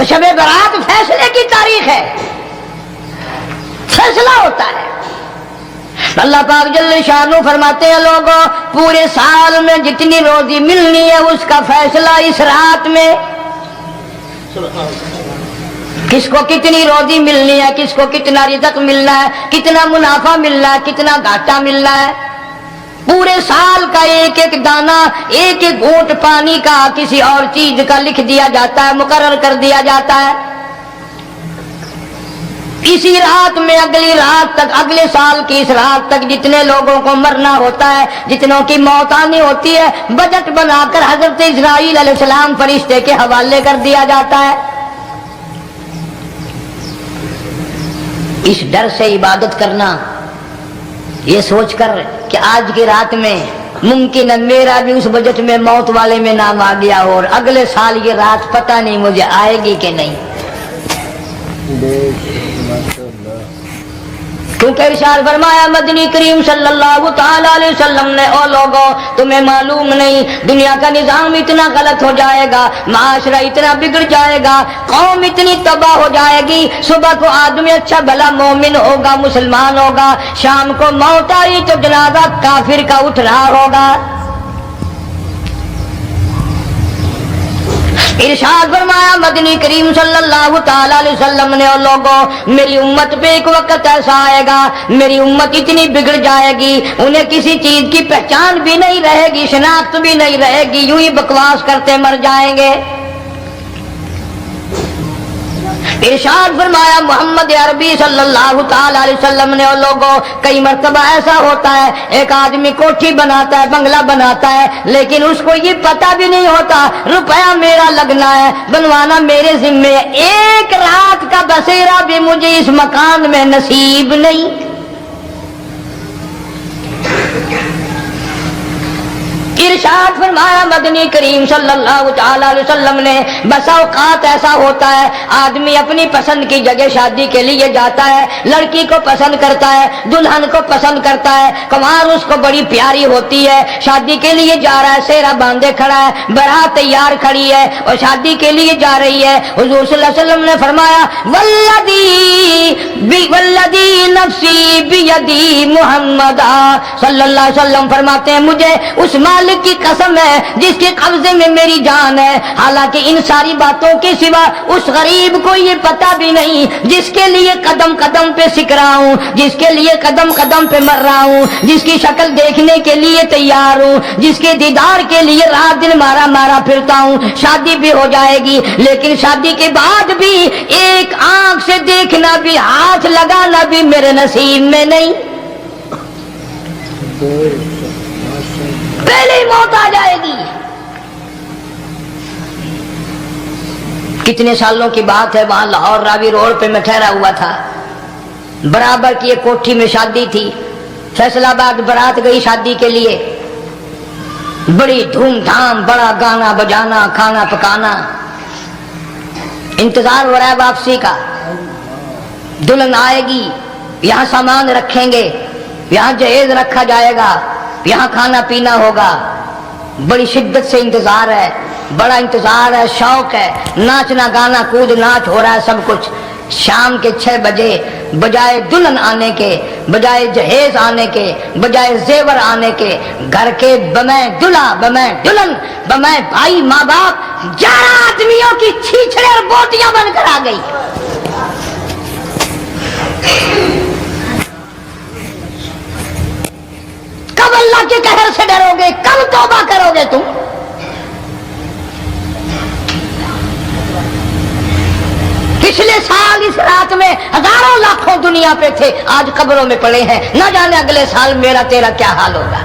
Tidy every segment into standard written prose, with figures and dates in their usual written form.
شب برات فیصلے کی تاریخ ہے، فیصلہ ہوتا ہے۔ اللہ پاک جل شانہ فرماتے ہیں لوگوں پورے سال میں جتنی روزی ملنی ہے اس کا فیصلہ اس رات میں، کس کو کتنی روزی ملنی ہے، کس کو کتنا رزق ملنا ہے، کتنا منافع ملنا ہے، کتنا گھاٹا ملنا ہے۔ پورے سال کا ایک ایک دانہ، ایک ایک گھونٹ پانی کا، کسی اور چیز کا لکھ دیا جاتا ہے، مقرر کر دیا جاتا ہے۔ اسی رات میں اگلی رات تک، اگلے سال کی اس رات تک جتنے لوگوں کو مرنا ہوتا ہے، جتنوں کی موت آنی ہوتی ہے، بجٹ بنا کر حضرت اسرائیل علیہ السلام فرشتے کے حوالے کر دیا جاتا ہے۔ اس ڈر سے عبادت کرنا، یہ سوچ کر کہ آج کی رات میں ممکن ہے میرا بھی اس بجٹ میں موت والے میں نام آ گیا ہو، اور اگلے سال یہ رات پتہ نہیں مجھے آئے گی کہ نہیں، کیونکہ ارشاد فرمایا مدنی کریم صلی اللہ تعالی علیہ وسلم نے، او لوگوں تمہیں معلوم نہیں دنیا کا نظام اتنا غلط ہو جائے گا، معاشرہ اتنا بگڑ جائے گا، قوم اتنی تباہ ہو جائے گی، صبح کو آدمی اچھا بھلا مومن ہوگا، مسلمان ہوگا، شام کو موت آئی تو جنازہ کافر کا اٹھ رہا ہوگا۔ ارشاد فرمایا مدنی کریم صلی اللہ تعالی علیہ وسلم نے، اور لوگوں میری امت پہ ایک وقت ایسا آئے گا، میری امت اتنی بگڑ جائے گی، انہیں کسی چیز کی پہچان بھی نہیں رہے گی، شناخت بھی نہیں رہے گی، یوں ہی بکواس کرتے مر جائیں گے۔ ارشاد فرمایا محمد عربی صلی اللہ تعالی علیہ وسلم نے، اور لوگوں کئی مرتبہ ایسا ہوتا ہے ایک آدمی کوٹھی بناتا ہے، بنگلہ بناتا ہے، لیکن اس کو یہ پتہ بھی نہیں ہوتا روپیہ میرا لگنا ہے، بنوانا میرے ذمے ہے، ایک رات کا بسیرا بھی مجھے اس مکان میں نصیب نہیں۔ ارشاد فرمایا مدنی کریم صلی اللہ تعالی علیہ وسلم نے، بسا اوقات ایسا ہوتا ہے آدمی اپنی پسند کی جگہ شادی کے لیے جاتا ہے، لڑکی کو پسند کرتا ہے، دلہن کو پسند کرتا ہے، کمار اس کو بڑی پیاری ہوتی ہے، شادی کے لیے جا رہا ہے، سہرا باندھے کھڑا ہے، بارات تیار کھڑی ہے اور شادی کے لیے جا رہی ہے۔ حضور صلی اللہ علیہ وسلم نے فرمایا والذی نفسی بیدی، محمد صلی اللہ علیہ وسلم فرماتے ہیں مجھے اس مالک کی قسم ہے جس کے قبضے میں میری جان ہے، حالانکہ ان ساری باتوں کے سوا اس غریب کو یہ پتہ بھی نہیں جس کے لیے قدم قدم پہ سیکھ رہا ہوں، جس کے لیے قدم قدم پہ مر رہا ہوں، جس کی شکل دیکھنے کے لیے تیار ہوں، جس کے دیدار کے لیے رات دن مارا مارا پھرتا ہوں۔ شادی بھی ہو جائے گی لیکن شادی کے بعد بھی ایک آنکھ سے دیکھنا بھی، ہاتھ لگانا بھی میرے نصیب میں نہیں، پہلے ہی موت آ جائے گی۔ کتنے سالوں کی بات ہے، وہاں لاہور راوی روڈ پہ میں ٹھہرا ہوا تھا، برابر کی ایک کوٹھی میں شادی تھی، فیصل آباد برات گئی شادی کے لیے، بڑی دھوم دھام، بڑا گانا بجانا، کھانا پکانا، انتظار ہو رہا ہے واپسی کا، دلہن آئے گی، یہاں سامان رکھیں گے، یہاں جہیز رکھا جائے گا، یہاں کھانا پینا ہوگا، بڑی شدت سے انتظار ہے، بڑا انتظار ہے، شوق ہے، ناچنا گانا کود ناچ ہو رہا ہے سب کچھ۔ شام کے 6 بجے بجائے دلہن آنے کے، بجائے جہیز آنے کے، بجائے زیور آنے کے، گھر کے بمیں دلہا، بمیں دلہن، بمیں بھائی ماں باپ 11 آدمیوں کی چھیچڑے اور بوٹیاں بن کر آ گئی۔ کب اللہ کے قہر سے ڈرو گے، کب توبہ کرو گے تم؟ پچھلے سال اس رات میں ہزاروں لاکھوں دنیا پہ تھے، آج قبروں میں پڑے ہیں، نہ جانے اگلے سال میرا تیرا کیا حال ہوگا۔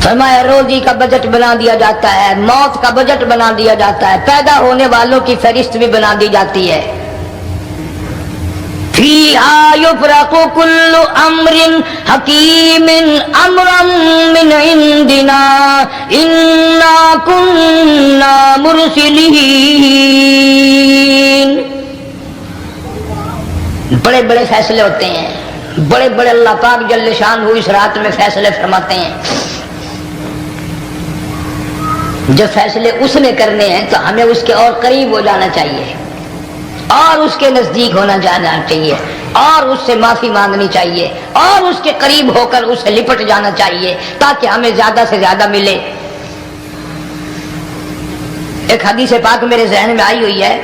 فرمایا روزی کا بجٹ بنا دیا جاتا ہے، موت کا بجٹ بنا دیا جاتا ہے، پیدا ہونے والوں کی فہرست بھی بنا دی جاتی ہے۔ فیہا یفرق کل امر حکیم امرا من عندنا انا کنا مرسلین۔ بڑے بڑے فیصلے ہوتے ہیں، بڑے بڑے اللہ پاک جل شان اس رات میں فیصلے فرماتے ہیں۔ جو فیصلے اس نے کرنے ہیں تو ہمیں اس کے اور قریب ہو جانا چاہیے، اور اس کے نزدیک ہونا جانا چاہیے، اور اس سے معافی مانگنی چاہیے، اور اس کے قریب ہو کر اس سے لپٹ جانا چاہیے تاکہ ہمیں زیادہ سے زیادہ ملے۔ ایک حدیث پاک میرے ذہن میں آئی ہوئی ہے،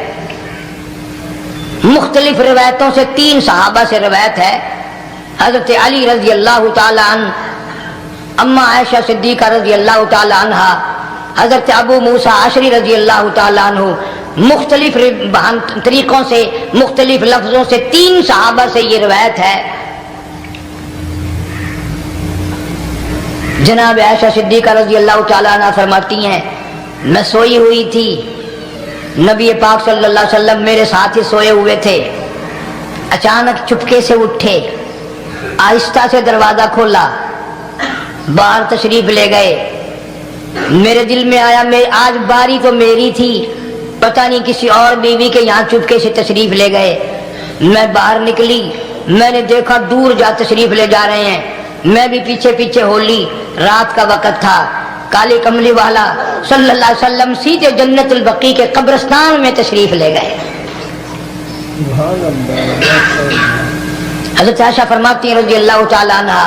مختلف روایتوں سے 3 صحابہ سے روایت ہے، حضرت علی رضی اللہ تعالی عنہ، اما عائشہ صدیقہ رضی اللہ تعالی عنہا، حضرت ابو موسیٰ اشعری رضی اللہ تعالی عنہ، مختلف طریقوں سے مختلف لفظوں سے 3 صحابہ سے یہ روایت ہے۔ جناب عائشہ صدیقہ رضی اللہ تعالی عنہ فرماتی ہیں میں سوئی ہوئی تھی، نبی پاک صلی اللہ علیہ وسلم میرے ساتھ ہی سوئے ہوئے تھے، اچانک چپکے سے اٹھے، آہستہ سے دروازہ کھولا، باہر تشریف لے گئے۔ میرے دل میں آیا آج باری تو میری تھی، پتہ نہیں کسی اور بیوی کے یہاں چپکے سے تشریف لے گئے۔ میں باہر نکلی، میں نے دیکھا دور جا تشریف لے جا رہے ہیں، میں بھی پیچھے پیچھے ہو لی۔ رات کا وقت تھا، کالی کملی والا صلی اللہ علیہ وسلم سیدھے جنت البقیع کے قبرستان میں تشریف لے گئے۔ حضرت عائشہ فرماتی ہیں رضی اللہ تعالی عنہا،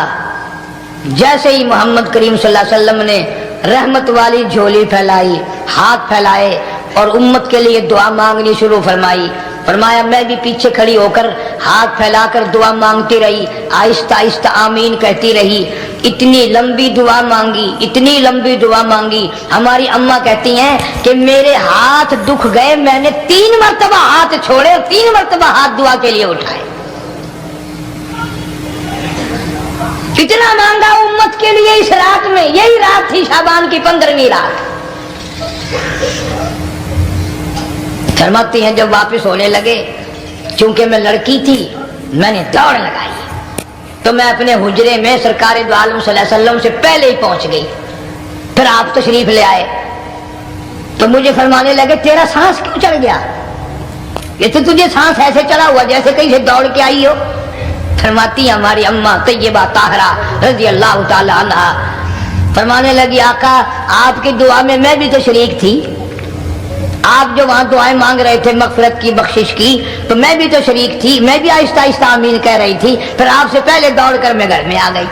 جیسے ہی محمد کریم صلی اللہ علیہ وسلم نے رحمت والی جھولی پھیلائی، ہاتھ پھیلائے اور امت کے لیے دعا مانگنی شروع فرمائی، فرمایا میں بھی پیچھے کھڑی ہو کر ہاتھ پھیلا کر دعا مانگتی رہی، آہستہ آہستہ آمین کہتی رہی۔ اتنی لمبی دعا مانگی، اتنی لمبی دعا مانگی، ہماری اماں کہتی ہیں کہ میرے ہاتھ دکھ گئے، میں نے 3 مرتبہ ہاتھ چھوڑے اور 3 مرتبہ ہاتھ دعا کے لیے اٹھائے۔ کتنا مانگا امت کے لیے اس رات میں، یہی رات تھی شعبان کی 15ویں رات۔ فرماتی ہیں جب واپس ہونے لگے، چونکہ میں لڑکی تھی میں نے دوڑ لگائی تو میں اپنے حجرے میں سرکار دو عالم صلی اللہ علیہ وسلم سے پہلے ہی پہنچ گئی۔ پھر آپ تشریف لے آئے تو مجھے فرمانے لگے تیرا سانس کیوں چڑھ گیا؟ یہ تو تجھے سانس ایسے چڑھا ہوا جیسے کہیں سے دوڑ کے آئی ہو۔ فرماتی ہماری اماں طیبہ طاہرہ رضی اللہ تعالی عنہا فرمانے لگی آقا آپ کی دعا میں میں بھی تو شریک تھی، آپ جو وہاں دعائیں مانگ رہے تھے مغفرت کی بخشش کی تو میں بھی تو شریک تھی، میں بھی آہستہ آہستہ آمین کہہ رہی تھی، پھر آپ سے پہلے دوڑ کر میں گھر میں آ گئی۔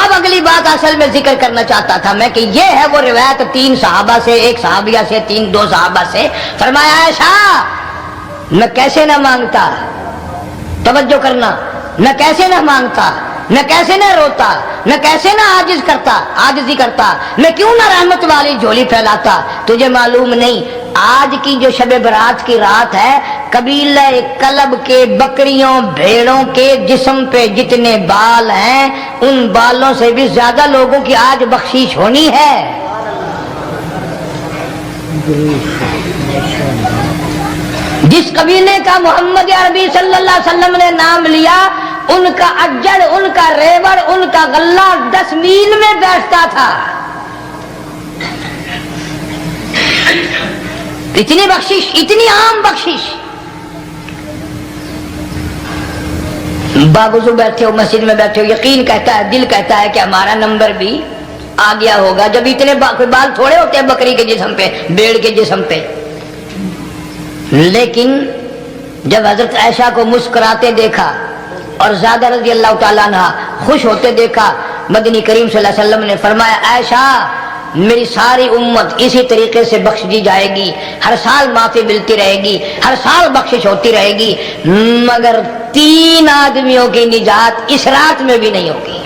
اب اگلی بات اصل میں ذکر کرنا چاہتا تھا میں کہ یہ ہے وہ روایت 3 صحابہ سے، 1 صحابیہ سے، 2 صحابہ سے۔ فرمایا عائشہ میں کیسے نہ مانگتا، توجہ کرنا، میں کیسے نہ مانگتا، میں کیسے نہ روتا، میں کیسے نہ عاجزی کرتا، میں کیوں نہ رحمت والی جھولی پھیلاتا۔ تجھے معلوم نہیں آج کی جو شب برات کی رات ہے، قبیلہ کلب کے بکریوں بھیڑوں کے جسم پہ جتنے بال ہیں ان بالوں سے بھی زیادہ لوگوں کی آج بخشش ہونی ہے۔ جس قبیلے کا محمد عربی صلی اللہ علیہ وسلم نے نام لیا، ان کا اجڑ، ان کا ریوڑ، ان کا غلہ 10 میل میں بیٹھتا تھا۔ اتنی بخشش، اتنی عام بخشش۔ باوضو بیٹھے ہو، مسجد میں بیٹھے ہو، یقین کہتا ہے، دل کہتا ہے کہ ہمارا نمبر بھی آ گیا ہوگا، جب اتنے بال تھوڑے ہوتے ہیں بکری کے جسم پہ، بھیڑ کے جسم پہ۔ لیکن جب حضرت عائشہ کو مسکراتے دیکھا اور زیادہ رضی اللہ تعالیٰ عنہ خوش ہوتے دیکھا، مدنی کریم صلی اللہ علیہ وسلم نے فرمایا عائشہ میری ساری امت اسی طریقے سے بخش دی جائے گی، ہر سال معافی ملتی رہے گی، ہر سال بخشش ہوتی رہے گی، مگر 3 آدمیوں کی نجات اس رات میں بھی نہیں ہوگی۔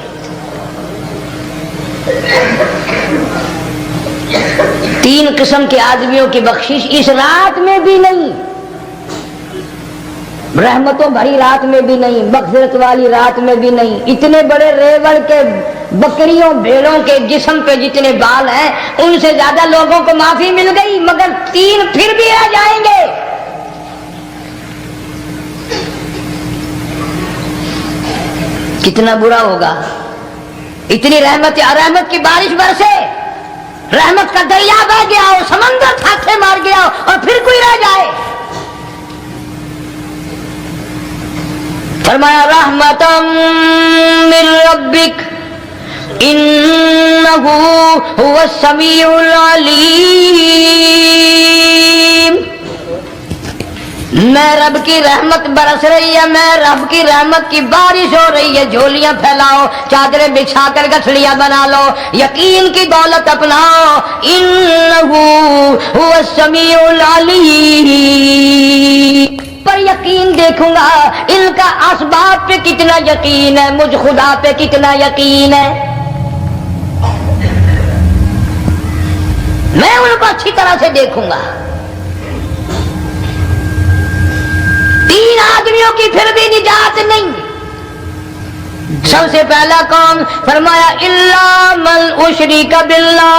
3 قسم کے آدمیوں کی بخشش اس رات میں بھی نہیں، رحمتوں بھری رات میں بھی نہیں، مغفرت والی رات میں بھی نہیں۔ اتنے بڑے ریوڑ کے بکریوں بھیڑوں کے جسم پہ جتنے بال ہیں ان سے زیادہ لوگوں کو معافی مل گئی، مگر 3 پھر بھی آ جائیں گے۔ کتنا برا ہوگا، اتنی رحمت کی بارش برسے، رحمت کا دریا بہ گیا ہو، سمندر تھاکے مار گیا ہو اور پھر کوئی رہ جائے۔ فرمایا رحمتم من ربک انہو هو السمیع العلیم۔ میں رب کی رحمت برس رہی ہے، میں رب کی رحمت کی بارش ہو رہی ہے، جھولیاں پھیلاؤ، چادریں بچھا کر گٹھڑیاں بنا لو، یقین کی دولت اپناؤ۔ انہو هو السمیع العلیم، پر یقین دیکھوں گا ان کا اسباب پہ کتنا یقین ہے، مجھ خدا پہ کتنا یقین ہے، میں ان کو اچھی طرح سے دیکھوں گا۔ تین آدمیوں کی پھر بھی نجات نہیں۔ سب سے پہلا کون؟ فرمایا الا من اشرک باللہ،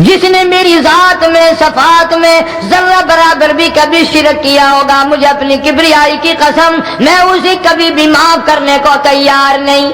جس نے میری ذات میں صفات میں ذرہ برابر بھی کبھی شرک کیا ہوگا، مجھے اپنی کبریائی کی قسم میں اسے کبھی بھی معاف کرنے کو تیار نہیں۔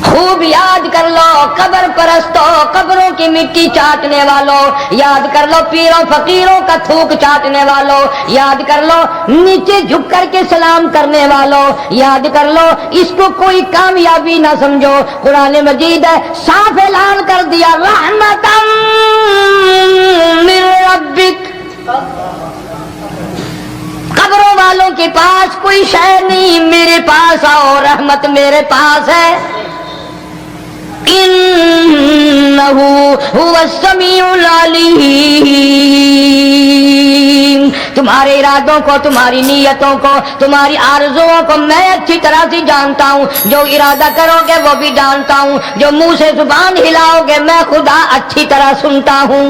خوب یاد کر لو قبر پرستوں، قبروں کی مٹی چاٹنے والوں، یاد کر لو پیروں فقیروں کا تھوک چاٹنے والوں، یاد کر لو نیچے جھک کر کے سلام کرنے والوں، یاد کر لو اس کو کوئی کامیابی نہ سمجھو۔ قرآن مجید ہے صاف اعلان کر دیا رحمتاً من ربک، قبروں والوں کے پاس کوئی شے نہیں، میرے پاس آؤ، رحمت میرے پاس ہے۔ انہو هو السمیع العلیم، تمہارے ارادوں کو، تمہاری نیتوں کو، تمہاری آرزوؤں کو میں اچھی طرح سے جانتا ہوں، جو ارادہ کرو گے وہ بھی جانتا ہوں، جو منہ سے زبان ہلاؤ گے میں خدا اچھی طرح سنتا ہوں۔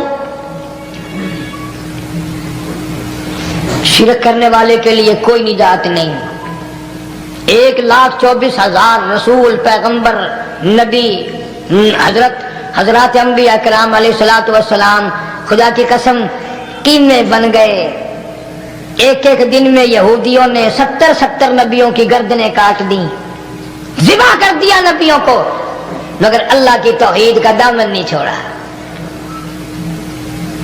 شرک کرنے والے کے لیے کوئی نجات نہیں۔ 1,24,000 رسول، پیغمبر، نبی، حضرات انبیاء کرام علیہ الصلوۃ والسلام خدا کی قسم کیمے بن گئے۔ ایک ایک دن میں یہودیوں نے 70 نبیوں کی گردنیں کاٹ دیں، ذبح کر دیا نبیوں کو، مگر اللہ کی توحید کا دامن نہیں چھوڑا،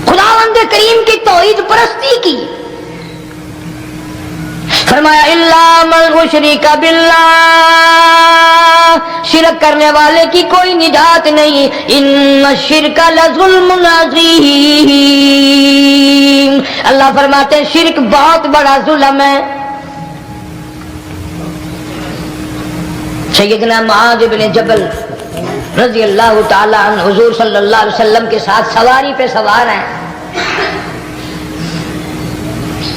خداوند کریم کی توحید پرستی کی۔ فرمایا الا من اشرک باللہ، شرک کرنے والے کی کوئی نجات نہیں۔ ان الشرک لظلم عظیم، اللہ فرماتے ہیں شرک بہت بڑا ظلم ہے۔ سیدنا معاذ بن جبل رضی اللہ تعالی عنہ حضور صلی اللہ علیہ وسلم کے ساتھ سواری پہ سوار ہیں،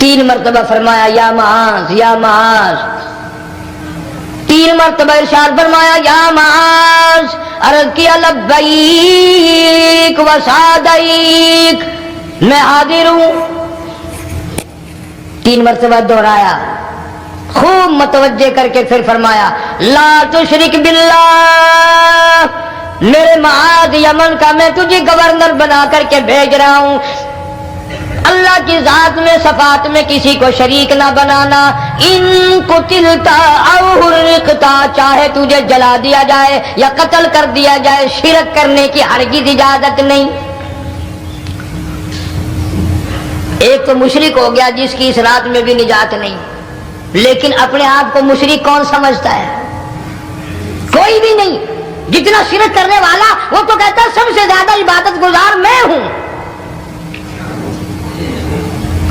3 مرتبہ فرمایا یا معاذ یا معاذ، 3 مرتبہ ارشاد فرمایا یا معاذ، عرض کیا لبیک و سعدیک، میں حاضر ہوں، 3 مرتبہ دہرایا، خوب متوجہ کر کے پھر فرمایا لا تشرک باللہ، میرے معاذ یمن کا میں تجھے گورنر بنا کر کے بھیج رہا ہوں، اللہ کی ذات میں صفات میں کسی کو شریک نہ بنانا۔ ان قتلتا او حرقتا، چاہے تجھے جلا دیا جائے یا قتل کر دیا جائے، شرک کرنے کی ہرگز اجازت نہیں۔ ایک تو مشرک ہو گیا جس کی اس رات میں بھی نجات نہیں، لیکن اپنے آپ کو مشرک کون سمجھتا ہے؟ کوئی بھی نہیں۔ جتنا شرک کرنے والا وہ تو کہتا ہے سب سے زیادہ عبادت گزار میں ہوں،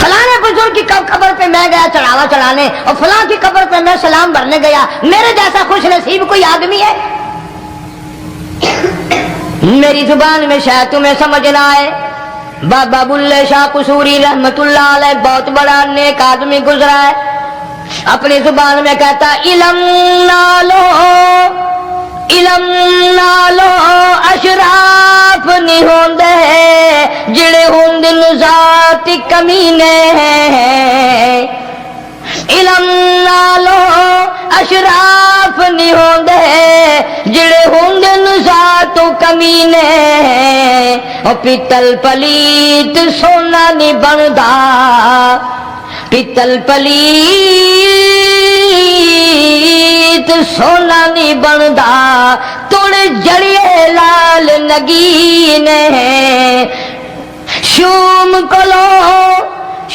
فلاں بزرگ کی قبر پہ میں گیا چڑھاوا چڑھانے، اور فلاں کی قبر پہ میں سلام بھرنے گیا، میرے جیسا خوش نصیب کوئی آدمی ہے؟ میری زبان میں شاید تمہیں سمجھ نہ آئے، بابا بلے شاہ قصوری رحمت اللہ علیہ بہت بڑا نیک آدمی گزرا ہے، اپنی زبان میں کہتا علم نالو اشراف نہیں ہوندے جڑے ہوندے ذات کمینے، علم نالو اشراف نہیں ہوندے جڑے ہوندے ذات کمینے، او پیتل پلیت سونا نہیں بندا، پیتل پلیت سونا نہیں بندا، توڑ جڑیے لال نگینے،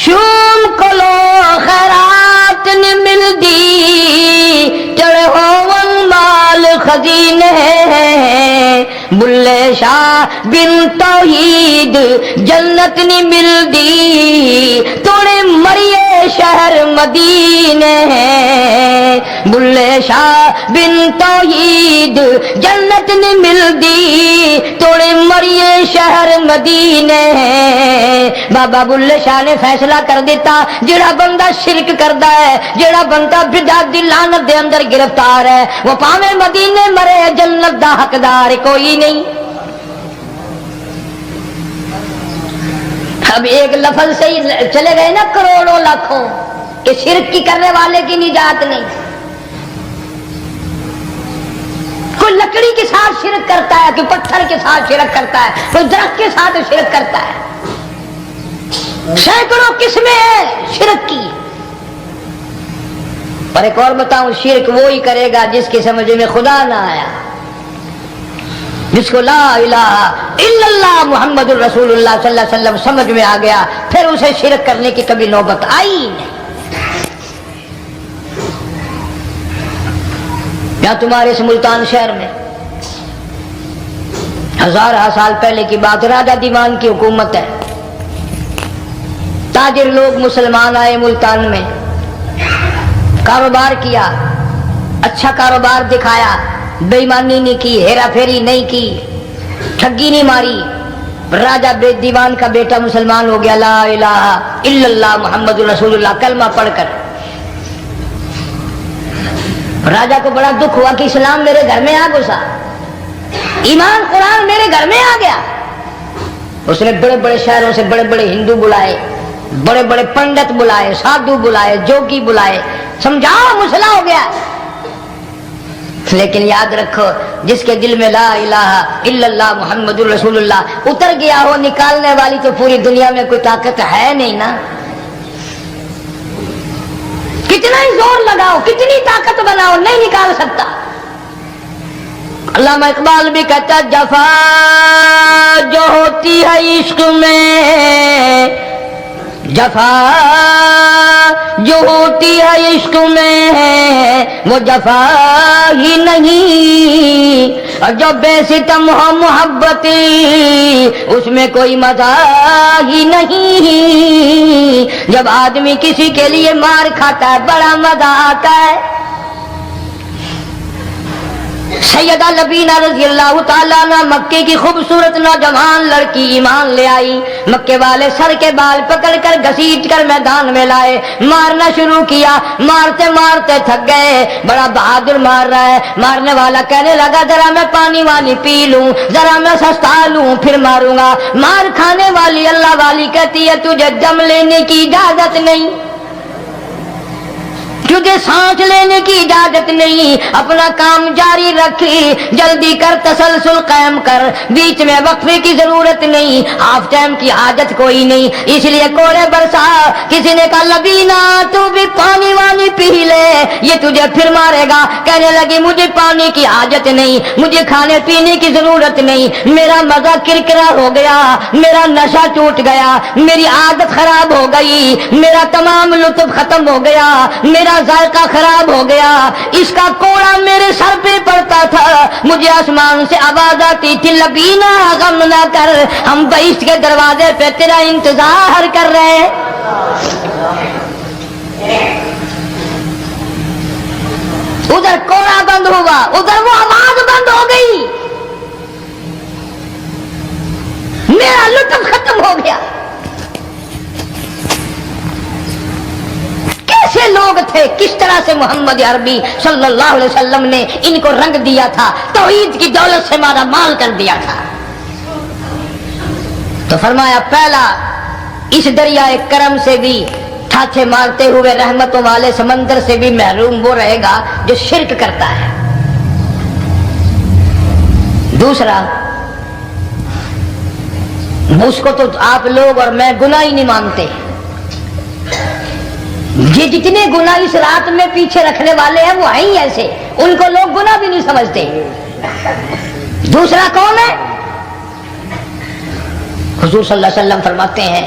شوم کلو خیرات نے مل دی چڑھے ہون مال خزینے بلے شاہ بن توحید جنت نی مل دی توڑے مریے شہر مدینے بلے شاہ بن توحید جنت نی مل دی توڑے مریے شہر مدینے بابا بلے شاہ نے فیصلہ کر دیتا جڑا بندہ شرک کردا ہے جڑا بندہ بدعت دی لعنت دے اندر گرفتار ہے وہ پاویں مدینے مرے جنت دا حقدار کوئی نہیں۔ اب ایک لفظ سے ہی چلے گئے نا کروڑوں لاکھوں کہ شرک کی کرنے والے کی نجات نہیں۔ کوئی لکڑی کے ساتھ شرک کرتا ہے، کوئی پتھر کے ساتھ شرک کرتا ہے، کوئی درخت کے ساتھ شرک کرتا ہے، سینکڑوں قسمیں ہیں شرک کی۔ اور ایک اور بتاؤں، شرک وہی کرے گا جس کی سمجھ میں خدا نہ آیا، جس کو لا الہ الا اللہ محمد الرسول اللہ صلی اللہ علیہ وسلم سمجھ میں آ گیا، پھر اسے شرک کرنے کی کبھی نوبت آئی نہیں۔ یا تمہارے اس ملتان شہر میں ہزارہ سال پہلے کی بات، راجہ دیوان کی حکومت ہے، تاجر لوگ مسلمان آئے ملتان میں، کاروبار کیا، اچھا کاروبار دکھایا، بے ایمانی نہیں کی، ہیرا پھیری نہیں کی، ٹھگی نہیں ماری، راجہ دیوان کا بیٹا مسلمان ہو گیا، لا الہ الا اللہ محمد رسول اللہ کلمہ پڑھ کر۔ راجہ کو بڑا دکھ ہوا کہ اسلام میرے گھر میں آ گھسا، ایمان قرآن میرے گھر میں آ گیا۔ اس نے بڑے بڑے شہروں سے بڑے بڑے ہندو بلائے، بڑے بڑے پنڈت بلائے، سادھو بلائے، جوگی بلائے، سمجھاؤ مسئلہ ہو گیا۔ لیکن یاد رکھو، جس کے دل میں لا الہ الا اللہ محمد رسول اللہ اتر گیا ہو، نکالنے والی تو پوری دنیا میں کوئی طاقت ہے نہیں نا۔ کتنا ہی زور لگاؤ، کتنی طاقت بناؤ، نہیں نکال سکتا۔ علامہ اقبال بھی کہتا، جفا جو ہوتی ہے عشق میں، جفا جو ہوتی ہے عشق میں وہ جفا ہی نہیں، اور جو بے ستم ہو محبت اس میں کوئی مزہ ہی نہیں۔ جب آدمی کسی کے لیے مار کھاتا ہے بڑا مزہ آتا ہے۔ سیدہ لبینہ رضی اللہ تعالیٰ عنہ مکے کی خوبصورت نوجوان لڑکی ایمان لے آئی، مکے والے سر کے بال پکڑ کر گھسیٹ کر میدان میں لائے، مارنا شروع کیا، مارتے مارتے تھک گئے، بڑا بہادر مار رہا ہے۔ مارنے والا کہنے لگا ذرا میں پانی وانی پی لوں، ذرا میں سستا لوں پھر ماروں گا۔ مار کھانے والی اللہ والی کہتی ہے تجھے دم لینے کی اجازت نہیں، تجھے سانس لینے کی اجازت نہیں، اپنا کام جاری رکھی، جلدی کر، تسلسل قائم کر، بیچ میں وقفے کی ضرورت نہیں، ہاف ٹائم کی حاجت کوئی نہیں، اس لیے کوڑے برسا۔ کسی نے کہا لبینہ تو بھی پانی وانی پی لے، یہ تجھے پھر مارے گا۔ کہنے لگی مجھے پانی کی حاجت نہیں، مجھے کھانے پینے کی ضرورت نہیں، میرا مزہ کرکرا ہو گیا، میرا نشہ ٹوٹ گیا، میری عادت خراب ہو گئی، میرا تمام لطف ختم ہو گیا، میرا ذائقہ خراب ہو گیا، اس کا کوڑا میرے سر پہ پڑتا تھا، مجھے آسمان سے آواز آتی تھی لبینہ غم نہ کر، ہم بہشت کے دروازے پہ تیرا انتظار کر رہے ہیں۔ ادھر کوڑا بند ہوا، ادھر وہ آواز بند ہو گئی، میرا لطف ختم ہو گیا۔ کیسے لوگ تھے، کس طرح سے محمد عربی صلی اللہ علیہ وسلم نے ان کو رنگ دیا تھا، توحید کی دولت سے مارا مال کر دیا تھا۔ تو فرمایا پہلا اس دریائے کرم سے بھی ٹھاٹھے مارتے ہوئے رحمتوں والے سمندر سے بھی محروم وہ رہے گا جو شرک کرتا ہے۔ دوسرا، اس کو تو آپ لوگ اور میں گناہ ہی نہیں مانتے، یہ جتنے گناہ اس رات میں پیچھے رکھنے والے ہیں وہ ہیں ہی ایسے، ان کو لوگ گناہ بھی نہیں سمجھتے۔ دوسرا کون ہے؟ حضور صلی اللہ علیہ وسلم فرماتے ہیں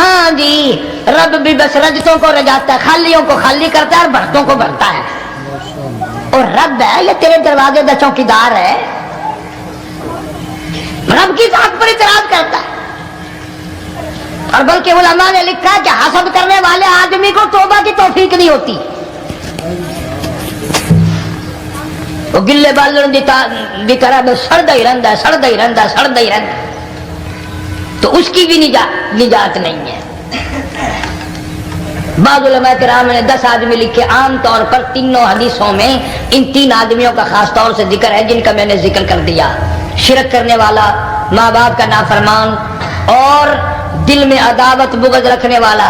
ہاں جی رب بھی بس رجتوں کو رجاتا ہے، خالیوں کو خالی کرتا ہے اور بھرتوں کو بھرتا ہے، اور رب ہے یہ تیرے دروازے کا چوکیدار ہے، رب کی ذات پر اعتراض کرتا ہے۔ اور بلکہ علماء نے لکھا کہ حسد کرنے والے آدمی کو توبہ کی توفیق نہیں ہوتی، وہ گلے بالن دی طرح بس سڑتا ہی رہتا ہے، سڑتا ہی رہتا ہے، سڑتا ہی رہتا ہے، تو اس کی بھی نجات نہیں ہے۔ بعض علماء کرام نے 10 آدمی لکھے، عام طور پر تینوں حدیثوں میں ان 3 آدمیوں کا خاص طور سے ذکر ہے جن کا میں نے ذکر کر دیا، شرک کرنے والا، ماں باپ کا نافرمان، اور دل میں عداوت بغض رکھنے والا۔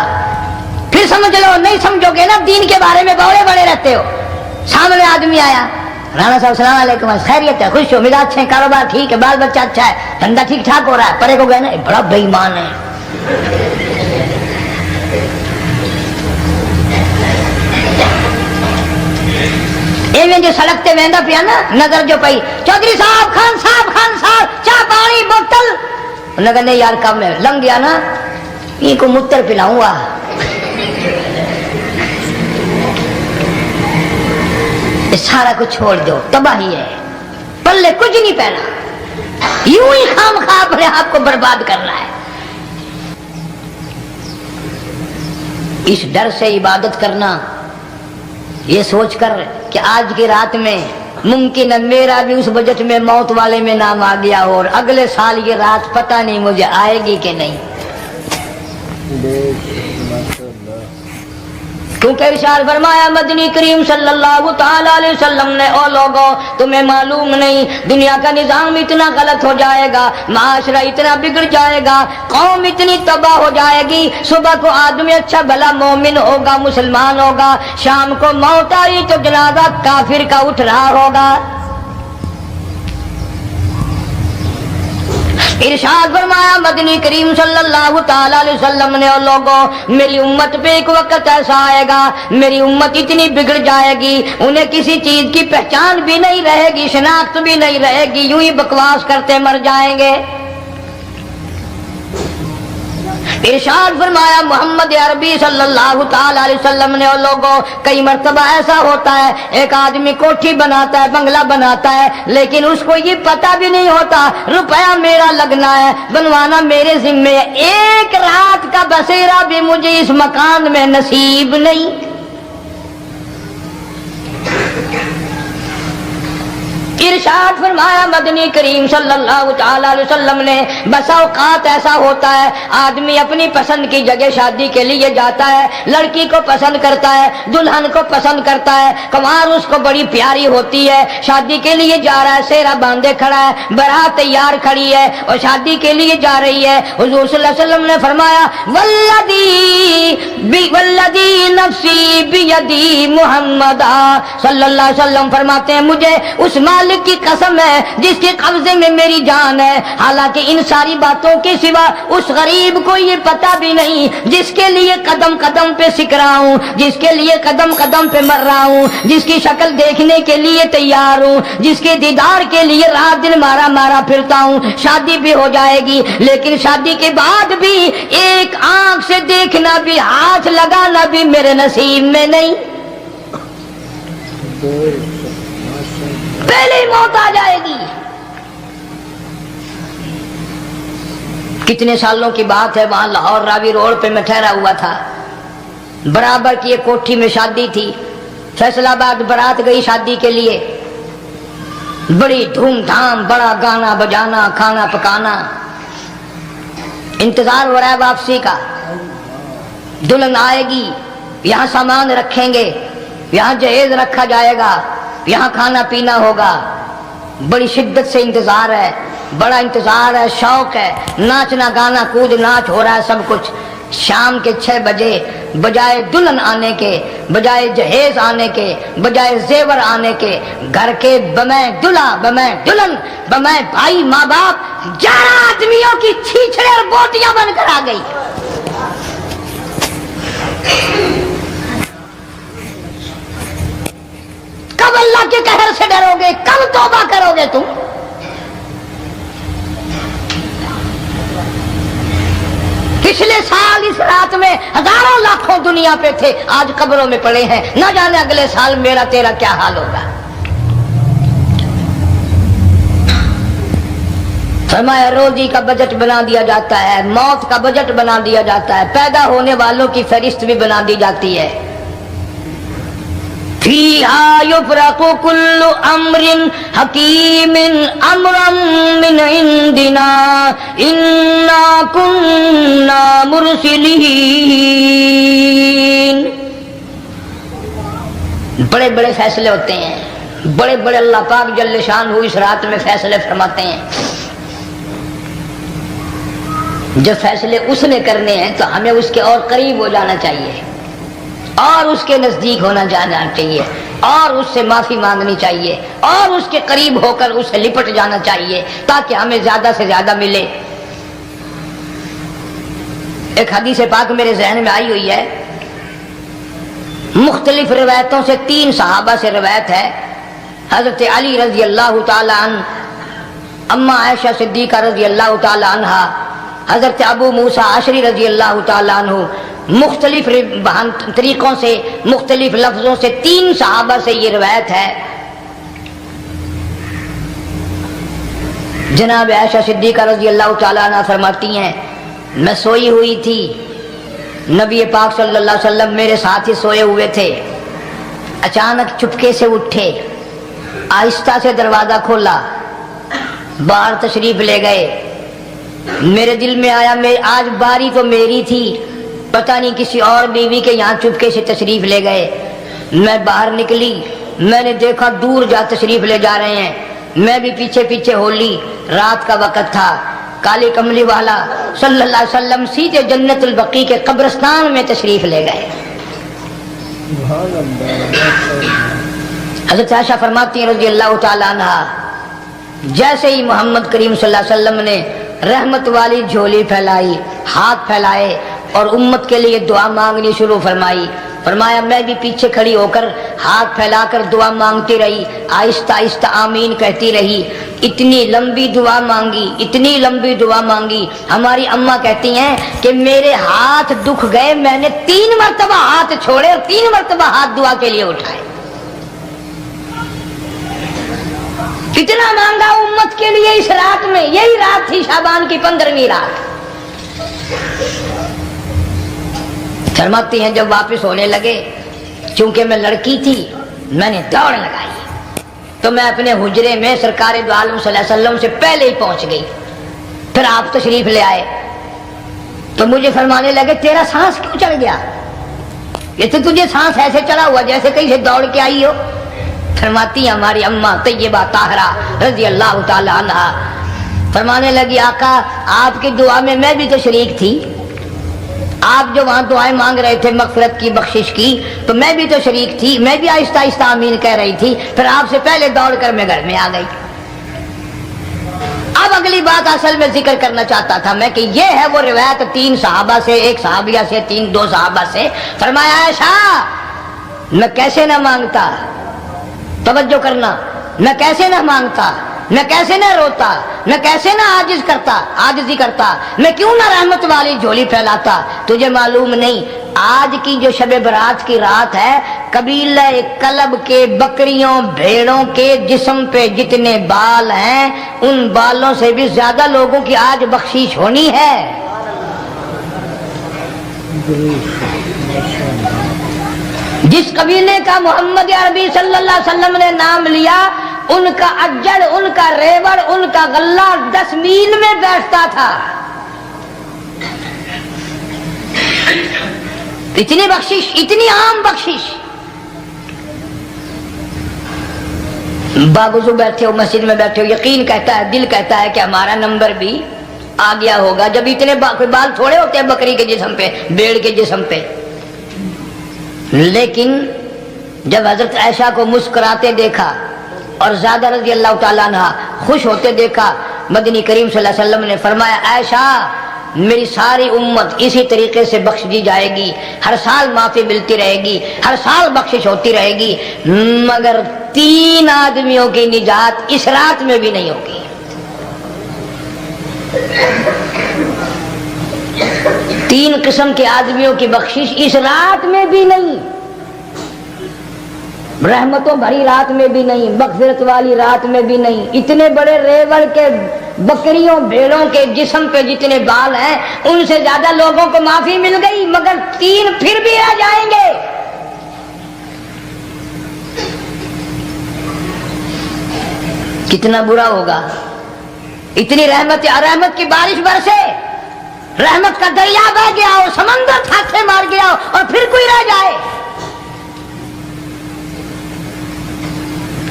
پھر سمجھ لو، نہیں سمجھو گے نا دین کے بارے میں بڑے بڑے رہتے ہو۔ سامنے آدمی آیا، رانا صاحب السلام علیکم، خیریت ہے، خوش ہو، مزاج اچھے ہیں، کاروبار ٹھیک ہے، بال بچہ اچھا ہے، دھندا ٹھیک ٹھاک ہو رہا ہے، پرے کو گئے نا بڑا بے ایمان ہے۔ ایویں جو سڑک تے ویندا پیا نا، نظر جو پئی، چودھری صاحب، خان صاحب چاہ پانی بوتل، انہوں نے کہا نہیں یار کم ہے، لنگ گیا نا یہ کو متر پلاؤں گا۔ سارا کچھ چھوڑ دو، تباہی ہے، پلے کچھ نہیں پہنا، یوں ہی خام خواہ اپنے آپ کو برباد کرنا ہے۔ اس ڈر سے عبادت کرنا، یہ سوچ کر کہ آج کی رات میں ممکن ہے میرا بھی اس بجٹ میں موت والے میں نام آ گیا ہو، اور اگلے سال یہ رات پتہ نہیں مجھے آئے گی کہ نہیں، کیونکہ ارشاد فرمایا مدنی کریم صلی اللہ تعالی علیہ وسلم نے، او لوگوں تمہیں معلوم نہیں دنیا کا نظام اتنا غلط ہو جائے گا، معاشرہ اتنا بگڑ جائے گا، قوم اتنی تباہ ہو جائے گی، صبح کو آدمی اچھا بھلا مومن ہوگا، مسلمان ہوگا، شام کو موت آئی تو جنازہ کافر کا اٹھ رہا ہوگا۔ ارشاد فرمایا مدنی کریم صلی اللہ تعالی علیہ وسلم نے، اور لوگوں میری امت پہ ایک وقت ایسا آئے گا، میری امت اتنی بگڑ جائے گی، انہیں کسی چیز کی پہچان بھی نہیں رہے گی، شناخت بھی نہیں رہے گی، یوں ہی بکواس کرتے مر جائیں گے۔ ارشاد فرمایا محمد عربی صلی اللہ تعالی علیہ وسلم نے، اور لوگوں کئی مرتبہ ایسا ہوتا ہے ایک آدمی کوٹھی بناتا ہے، بنگلہ بناتا ہے، لیکن اس کو یہ پتہ بھی نہیں ہوتا روپیہ میرا لگنا ہے، بنوانا میرے ذمے ہے، ایک رات کا بسیرا بھی مجھے اس مکان میں نصیب نہیں۔ ارشاد فرمایا مدنی کریم صلی اللہ تعالی علیہ وسلم نے، بسا اوقات ایسا ہوتا ہے آدمی اپنی پسند کی جگہ شادی کے لیے جاتا ہے، لڑکی کو پسند کرتا ہے، دلہن کو پسند کرتا ہے، کمار اس کو بڑی پیاری ہوتی ہے، شادی کے لیے جا رہا ہے، سیرا باندھے کھڑا ہے، بارات تیار کھڑی ہے اور شادی کے لیے جا رہی ہے۔ حضور صلی اللہ علیہ وسلم نے فرمایا والذی نفسی بیدی، محمد صلی اللہ علیہ وسلم فرماتے ہیں مجھے اس مالک کی قسم ہے جس کے قبضے میں میری جان ہے، حالانکہ ان ساری باتوں کے سوا اس غریب کو یہ پتہ بھی نہیں جس کے لیے قدم قدم پہ سکھ رہا ہوں، جس کے لیے قدم قدم پہ مر رہا ہوں، جس کی شکل دیکھنے کے لیے تیار ہوں، جس کے دیدار کے لیے رات دن مارا مارا پھرتا ہوں۔ شادی بھی ہو جائے گی لیکن شادی کے بعد بھی ایک آنکھ سے دیکھنا بھی، ہاتھ لگانا بھی میرے نصیب میں نہیں، پہلے ہی موت آ جائے گی۔ کتنے سالوں کی بات ہے، وہاں لاہور راوی روڈ پہ میں ٹھہرا ہوا تھا، برابر کی ایک کوٹھی میں شادی تھی، فیصل آباد برات گئی شادی کے لیے، بڑی دھوم دھام، بڑا گانا بجانا، کھانا پکانا، انتظار ہو رہا ہے واپسی کا، دلہن آئے گی، یہاں سامان رکھیں گے، یہاں جہیز رکھا جائے گا، یہاں کھانا پینا ہوگا، بڑی شدت سے انتظار ہے، بڑا انتظار ہے، شوق ہے، ناچنا گانا کود ناچ ہو رہا ہے سب کچھ۔ شام کے 6 بجے بجائے دلہن آنے کے، بجائے جہیز آنے کے، بجائے زیور آنے کے، گھر کے بمیں دلہا، بمیں دلہن، بمیں بھائی ماں باپ 11 آدمیوں کی چھیچڑے اور بوٹیاں بن کر آ گئی۔ کب اللہ کے قہر سے ڈرو گے؟ کب توبہ کرو گے تم؟ پچھلے سال اس رات میں ہزاروں لاکھوں دنیا پہ تھے، آج قبروں میں پڑے ہیں، نہ جانے اگلے سال میرا تیرا کیا حال ہوگا۔ فرمایا روزی کا بجٹ بنا دیا جاتا ہے، موت کا بجٹ بنا دیا جاتا ہے، پیدا ہونے والوں کی فہرست بھی بنا دی جاتی ہے۔ فیہا یفرق کل امر حکیم امرا من عندنا انا کننا مرسلین۔ بڑے بڑے فیصلے ہوتے ہیں، بڑے بڑے اللہ پاک جل شان اس رات میں فیصلے فرماتے ہیں۔ جب فیصلے اس نے کرنے ہیں تو ہمیں اس کے اور قریب ہو جانا چاہیے، اور اس کے نزدیک ہونا جانا چاہیے، اور اس سے معافی مانگنی چاہیے، اور اس کے قریب ہو کر اس سے لپٹ جانا چاہیے تاکہ ہمیں زیادہ سے زیادہ ملے۔ ایک حدیث پاک میرے ذہن میں آئی ہوئی ہے، مختلف روایتوں سے 3 صحابہ سے روایت ہے، حضرت علی رضی اللہ تعالی عنہ، اما عائشہ صدیقہ رضی اللہ تعالی عنہا، حضرت ابو موسیٰ اشعری رضی اللہ تعالیٰ عنہ، مختلف طریقوں سے مختلف لفظوں سے 3 صحابہ سے یہ روایت ہے۔ جناب عائشہ صدیقہ رضی اللہ تعالیٰ عنہ فرماتی ہیں میں سوئی ہوئی تھی، نبی پاک صلی اللہ علیہ وسلم میرے ساتھ ہی سوئے ہوئے تھے، اچانک چپکے سے اٹھے، آہستہ سے دروازہ کھولا، باہر تشریف لے گئے۔ میرے دل میں آیا آج باری تو میری تھی، پتہ نہیں کسی اور بیوی کے یہاں چپکے سے تشریف لے گئے۔ میں باہر نکلی، میں نے دیکھا دور جا تشریف لے جا رہے ہیں، میں بھی پیچھے پیچھے ہو لی۔ رات کا وقت تھا، کالی کملی والا صلی اللہ علیہ وسلم سیدھے جنت البقیع کے قبرستان میں تشریف لے گئے۔ حضرت عائشہ فرماتی ہیں رضی اللہ تعالیٰ عنہ، جیسے ہی محمد کریم صلی اللہ علیہ وسلم نے رحمت والی جھولی پھیلائی، ہاتھ پھیلائے اور امت کے لیے دعا مانگنی شروع فرمائی، فرمایا میں بھی پیچھے کھڑی ہو کر ہاتھ پھیلا کر دعا مانگتی رہی، آہستہ آہستہ آمین کہتی رہی۔ اتنی لمبی دعا مانگی، اتنی لمبی دعا مانگی، ہماری اماں کہتی ہیں کہ میرے ہاتھ دکھ گئے، میں نے 3 مرتبہ ہاتھ چھوڑے اور 3 مرتبہ ہاتھ دعا کے لیے اٹھائے۔ کتنا مانگا امت کے لیے اس رات میں، یہی رات تھی شعبان کی 15ویں رات۔ فرماتی ہیں جب واپس ہونے لگے، چونکہ میں لڑکی تھی میں نے دوڑ لگائی تو میں اپنے حجرے میں سرکار دو عالم صلی اللہ علیہ وسلم سے پہلے ہی پہنچ گئی۔ پھر آپ تشریف لے آئے تو مجھے فرمانے لگے تیرا سانس کیوں چڑھ گیا؟ یہ تو تجھے سانس ایسے چڑھا ہوا جیسے کہیں سے دوڑ کے آئی ہو۔ فرماتی ہیں ہماری اماں طیبہ طاہرہ رضی اللہ تعالی عنہ، فرمانے لگی آقا آپ کی دعا میں میں بھی تو شریک تھی، آپ جو وہاں دعائیں مانگ رہے تھے مغفرت کی بخشش کی تو میں بھی تو شریک تھی، میں بھی آہستہ آہستہ آمین کہہ رہی تھی، پھر آپ سے پہلے دوڑ کر میں گھر میں آ گئی۔ اب اگلی بات اصل میں ذکر کرنا چاہتا تھا میں کہ یہ ہے وہ روایت 3 صحابہ سے، 1 صحابیہ سے، 2 صحابہ سے۔ فرمایا عائشہ میں کیسے نہ مانگتا، توجہ کرنا، میں کیسے نہ مانگتا، میں کیسے نہ روتا، میں کیسے نہ عاجزی کرتا، میں کیوں نہ رحمت والی جھولی پھیلاتا۔ تجھے معلوم نہیں آج کی جو شب برات کی رات ہے، قبیلہ کلب کے بکریوں بھیڑوں کے جسم پہ جتنے بال ہیں ان بالوں سے بھی زیادہ لوگوں کی آج بخشش ہونی ہے۔ جس قبیلے کا محمد عربی صلی اللہ علیہ وسلم نے نام لیا، ان کا اجڑ، ان کا ریوڑ، ان کا غلہ 10 میل میں بیٹھتا تھا۔ اتنی بخشش، اتنی عام بخشش۔ باوضو بیٹھے ہو، مسجد میں بیٹھے ہو، یقین کہتا ہے، دل کہتا ہے کہ ہمارا نمبر بھی آ گیا ہوگا، جب اتنے بال تھوڑے ہوتے ہیں بکری کے جسم پہ، بھیڑ کے جسم پہ۔ لیکن جب حضرت عائشہ کو مسکراتے دیکھا اور زیادہ رضی اللہ تعالیٰ عنہ خوش ہوتے دیکھا، مدنی کریم صلی اللہ علیہ وسلم نے فرمایا عائشہ میری ساری امت اسی طریقے سے بخش دی جائے گی، ہر سال معافی ملتی رہے گی، ہر سال بخشش ہوتی رہے گی، مگر 3 آدمیوں کی نجات اس رات میں بھی نہیں ہوگی۔ 3 قسم کے آدمیوں کی بخشش اس رات میں بھی نہیں، رحمتوں بھری رات میں بھی نہیں، مغفرت والی رات میں بھی نہیں۔ اتنے بڑے ریوڑ کے بکریوں بھیڑوں کے جسم پہ جتنے بال ہیں ان سے زیادہ لوگوں کو معافی مل گئی، مگر 3 پھر بھی آ جائیں گے۔ کتنا برا ہوگا، اتنی رحمت کی بارش برسے، رحمت کا دریا بہ گیا ہو، سمندر تھاکے مار گیا ہو اور پھر کوئی رہ جائے۔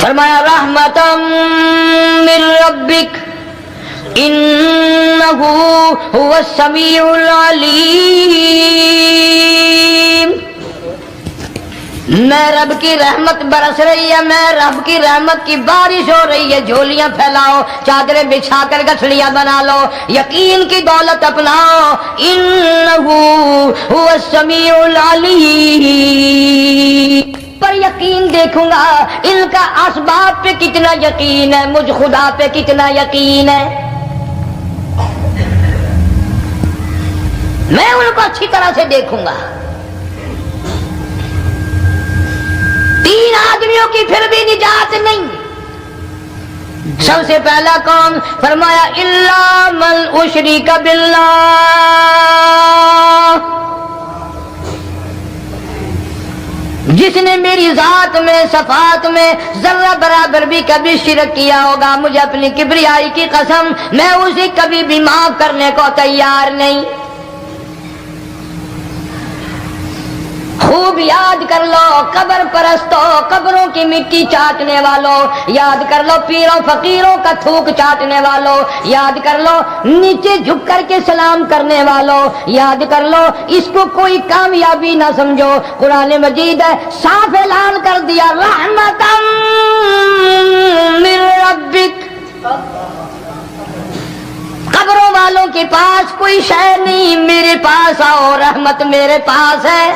فرمایا رحمتا من ربک انہ هو السمیع العلیم، میں رب کی رحمت برس رہی ہے، میں رب کی رحمت کی بارش ہو رہی ہے، جھولیاں پھیلاؤ، چادریں بچھا کر گٹھڑیاں بنا لو، یقین کی دولت اپناؤ، انہ هو السمیع العلیم، پر یقین دیکھوں گا ان کا اسباب پہ کتنا یقین ہے، مجھ خدا پہ کتنا یقین ہے، میں ان کو اچھی طرح سے دیکھوں گا۔ 3 آدمیوں کی پھر بھی نجات نہیں۔ سب سے پہلا کون؟ فرمایا الا من اشرک باللہ، جس نے میری ذات میں صفات میں ذرہ برابر بھی کبھی شرک کیا ہوگا، مجھے اپنی کبریائی کی قسم میں اسے کبھی بھی معاف کرنے کو تیار نہیں۔ خوب یاد کر لو قبر پرستوں، قبروں کی مٹی چاٹنے والوں، یاد کر لو پیروں فقیروں کا تھوک چاٹنے والوں، یاد کر لو نیچے جھک کر کے سلام کرنے والوں، یاد کر لو اس کو کوئی کامیابی نہ سمجھو۔ قرآن مجید ہے صاف اعلان کر دیا رحمتا من ربک، قبروں والوں کے پاس کوئی شے نہیں، میرے پاس آؤ، رحمت میرے پاس ہے۔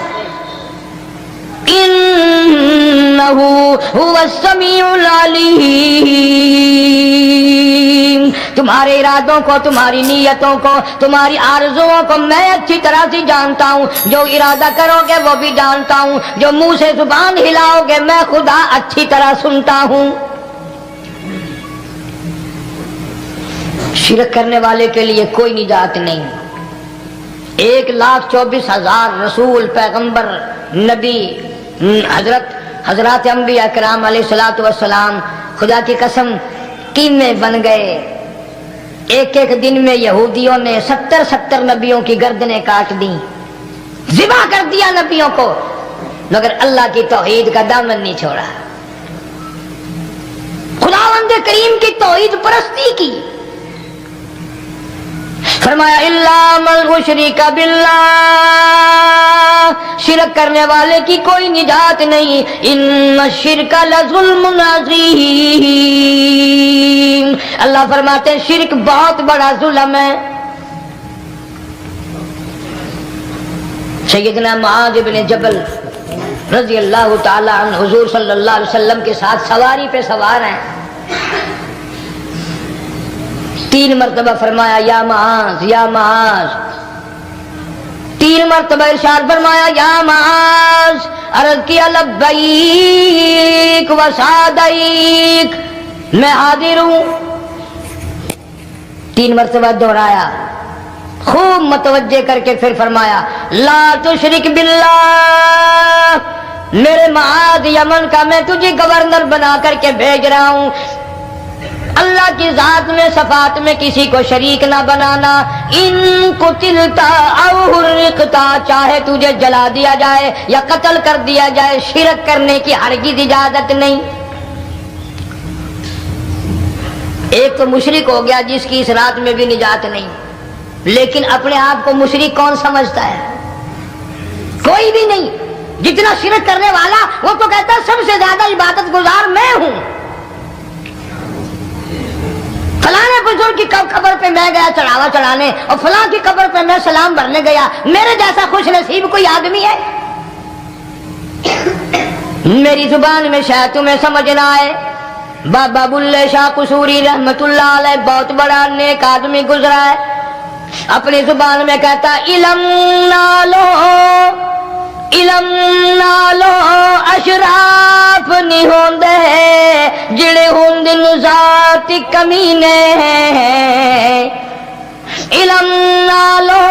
انہ هو السمیع العلیم، تمہارے ارادوں کو، تمہاری نیتوں کو، تمہاری آرزوؤں کو میں اچھی طرح سے جانتا ہوں، جو ارادہ کرو گے وہ بھی جانتا ہوں، جو منہ سے زبان ہلاؤ گے میں خدا اچھی طرح سنتا ہوں۔ شرک کرنے والے کے لیے کوئی نجات نہیں۔ 1,24,000 رسول، پیغمبر، نبی، حضرات انبیاء کرام علیہ الصلوۃ والسلام خدا کی قسم قیمے بن گئے۔ ایک دن میں یہودیوں نے 70 نبیوں کی گردنیں کاٹ دیں، ذبح کر دیا نبیوں کو، مگر اللہ کی توحید کا دامن نہیں چھوڑا، خداوند کریم کی توحید پرستی کی۔ فرمایا الا من اشرک باللہ، شرک کرنے والے کی کوئی نجات نہیں، ان الشرک لظلم عظیم، اللہ فرماتے ہیں شرک بہت بڑا ظلم ہے۔ سیدنا معاذ بن جبل رضی اللہ تعالی عنہ حضور صلی اللہ علیہ وسلم کے ساتھ سواری پہ سوار ہیں، 3 مرتبہ فرمایا یا معاذ یا معاذ، 3 مرتبہ ارشاد فرمایا یا معاذ، عرض کیا لبیک و سعدیک، میں حاضر ہوں، 3 مرتبہ دہرایا، خوب متوجہ کر کے پھر فرمایا لا تشرک باللہ، میرے معاذ یمن کا میں تجھے گورنر بنا کر کے بھیج رہا ہوں، اللہ کی ذات میں صفات میں کسی کو شریک نہ بنانا، ان قتلتا او حرقتا، چاہے تجھے جلا دیا جائے یا قتل کر دیا جائے، شرک کرنے کی ہرگز اجازت نہیں۔ ایک تو مشرک ہو گیا جس کی اس رات میں بھی نجات نہیں، لیکن اپنے آپ کو مشرک کون سمجھتا ہے؟ کوئی بھی نہیں۔ جتنا شرک کرنے والا وہ تو کہتا ہے سب سے زیادہ عبادت گزار میں ہوں، فلاں بزرگ کی قبر پہ میں گیا چڑھاوا چڑھانے اور فلاں کی قبر پہ میں سلام بھرنے گیا، میرے جیسا خوش نصیب کوئی آدمی ہے؟ میری زبان میں شاید تمہیں سمجھ نہ آئے، بابا بلے شاہ قصوری رحمت اللہ علیہ بہت بڑا نیک آدمی گزرا ہے، اپنی زبان میں کہتا علم نالو اشراف نہیں ہوندے جڑے ہوندے ذات کمینے علم نالو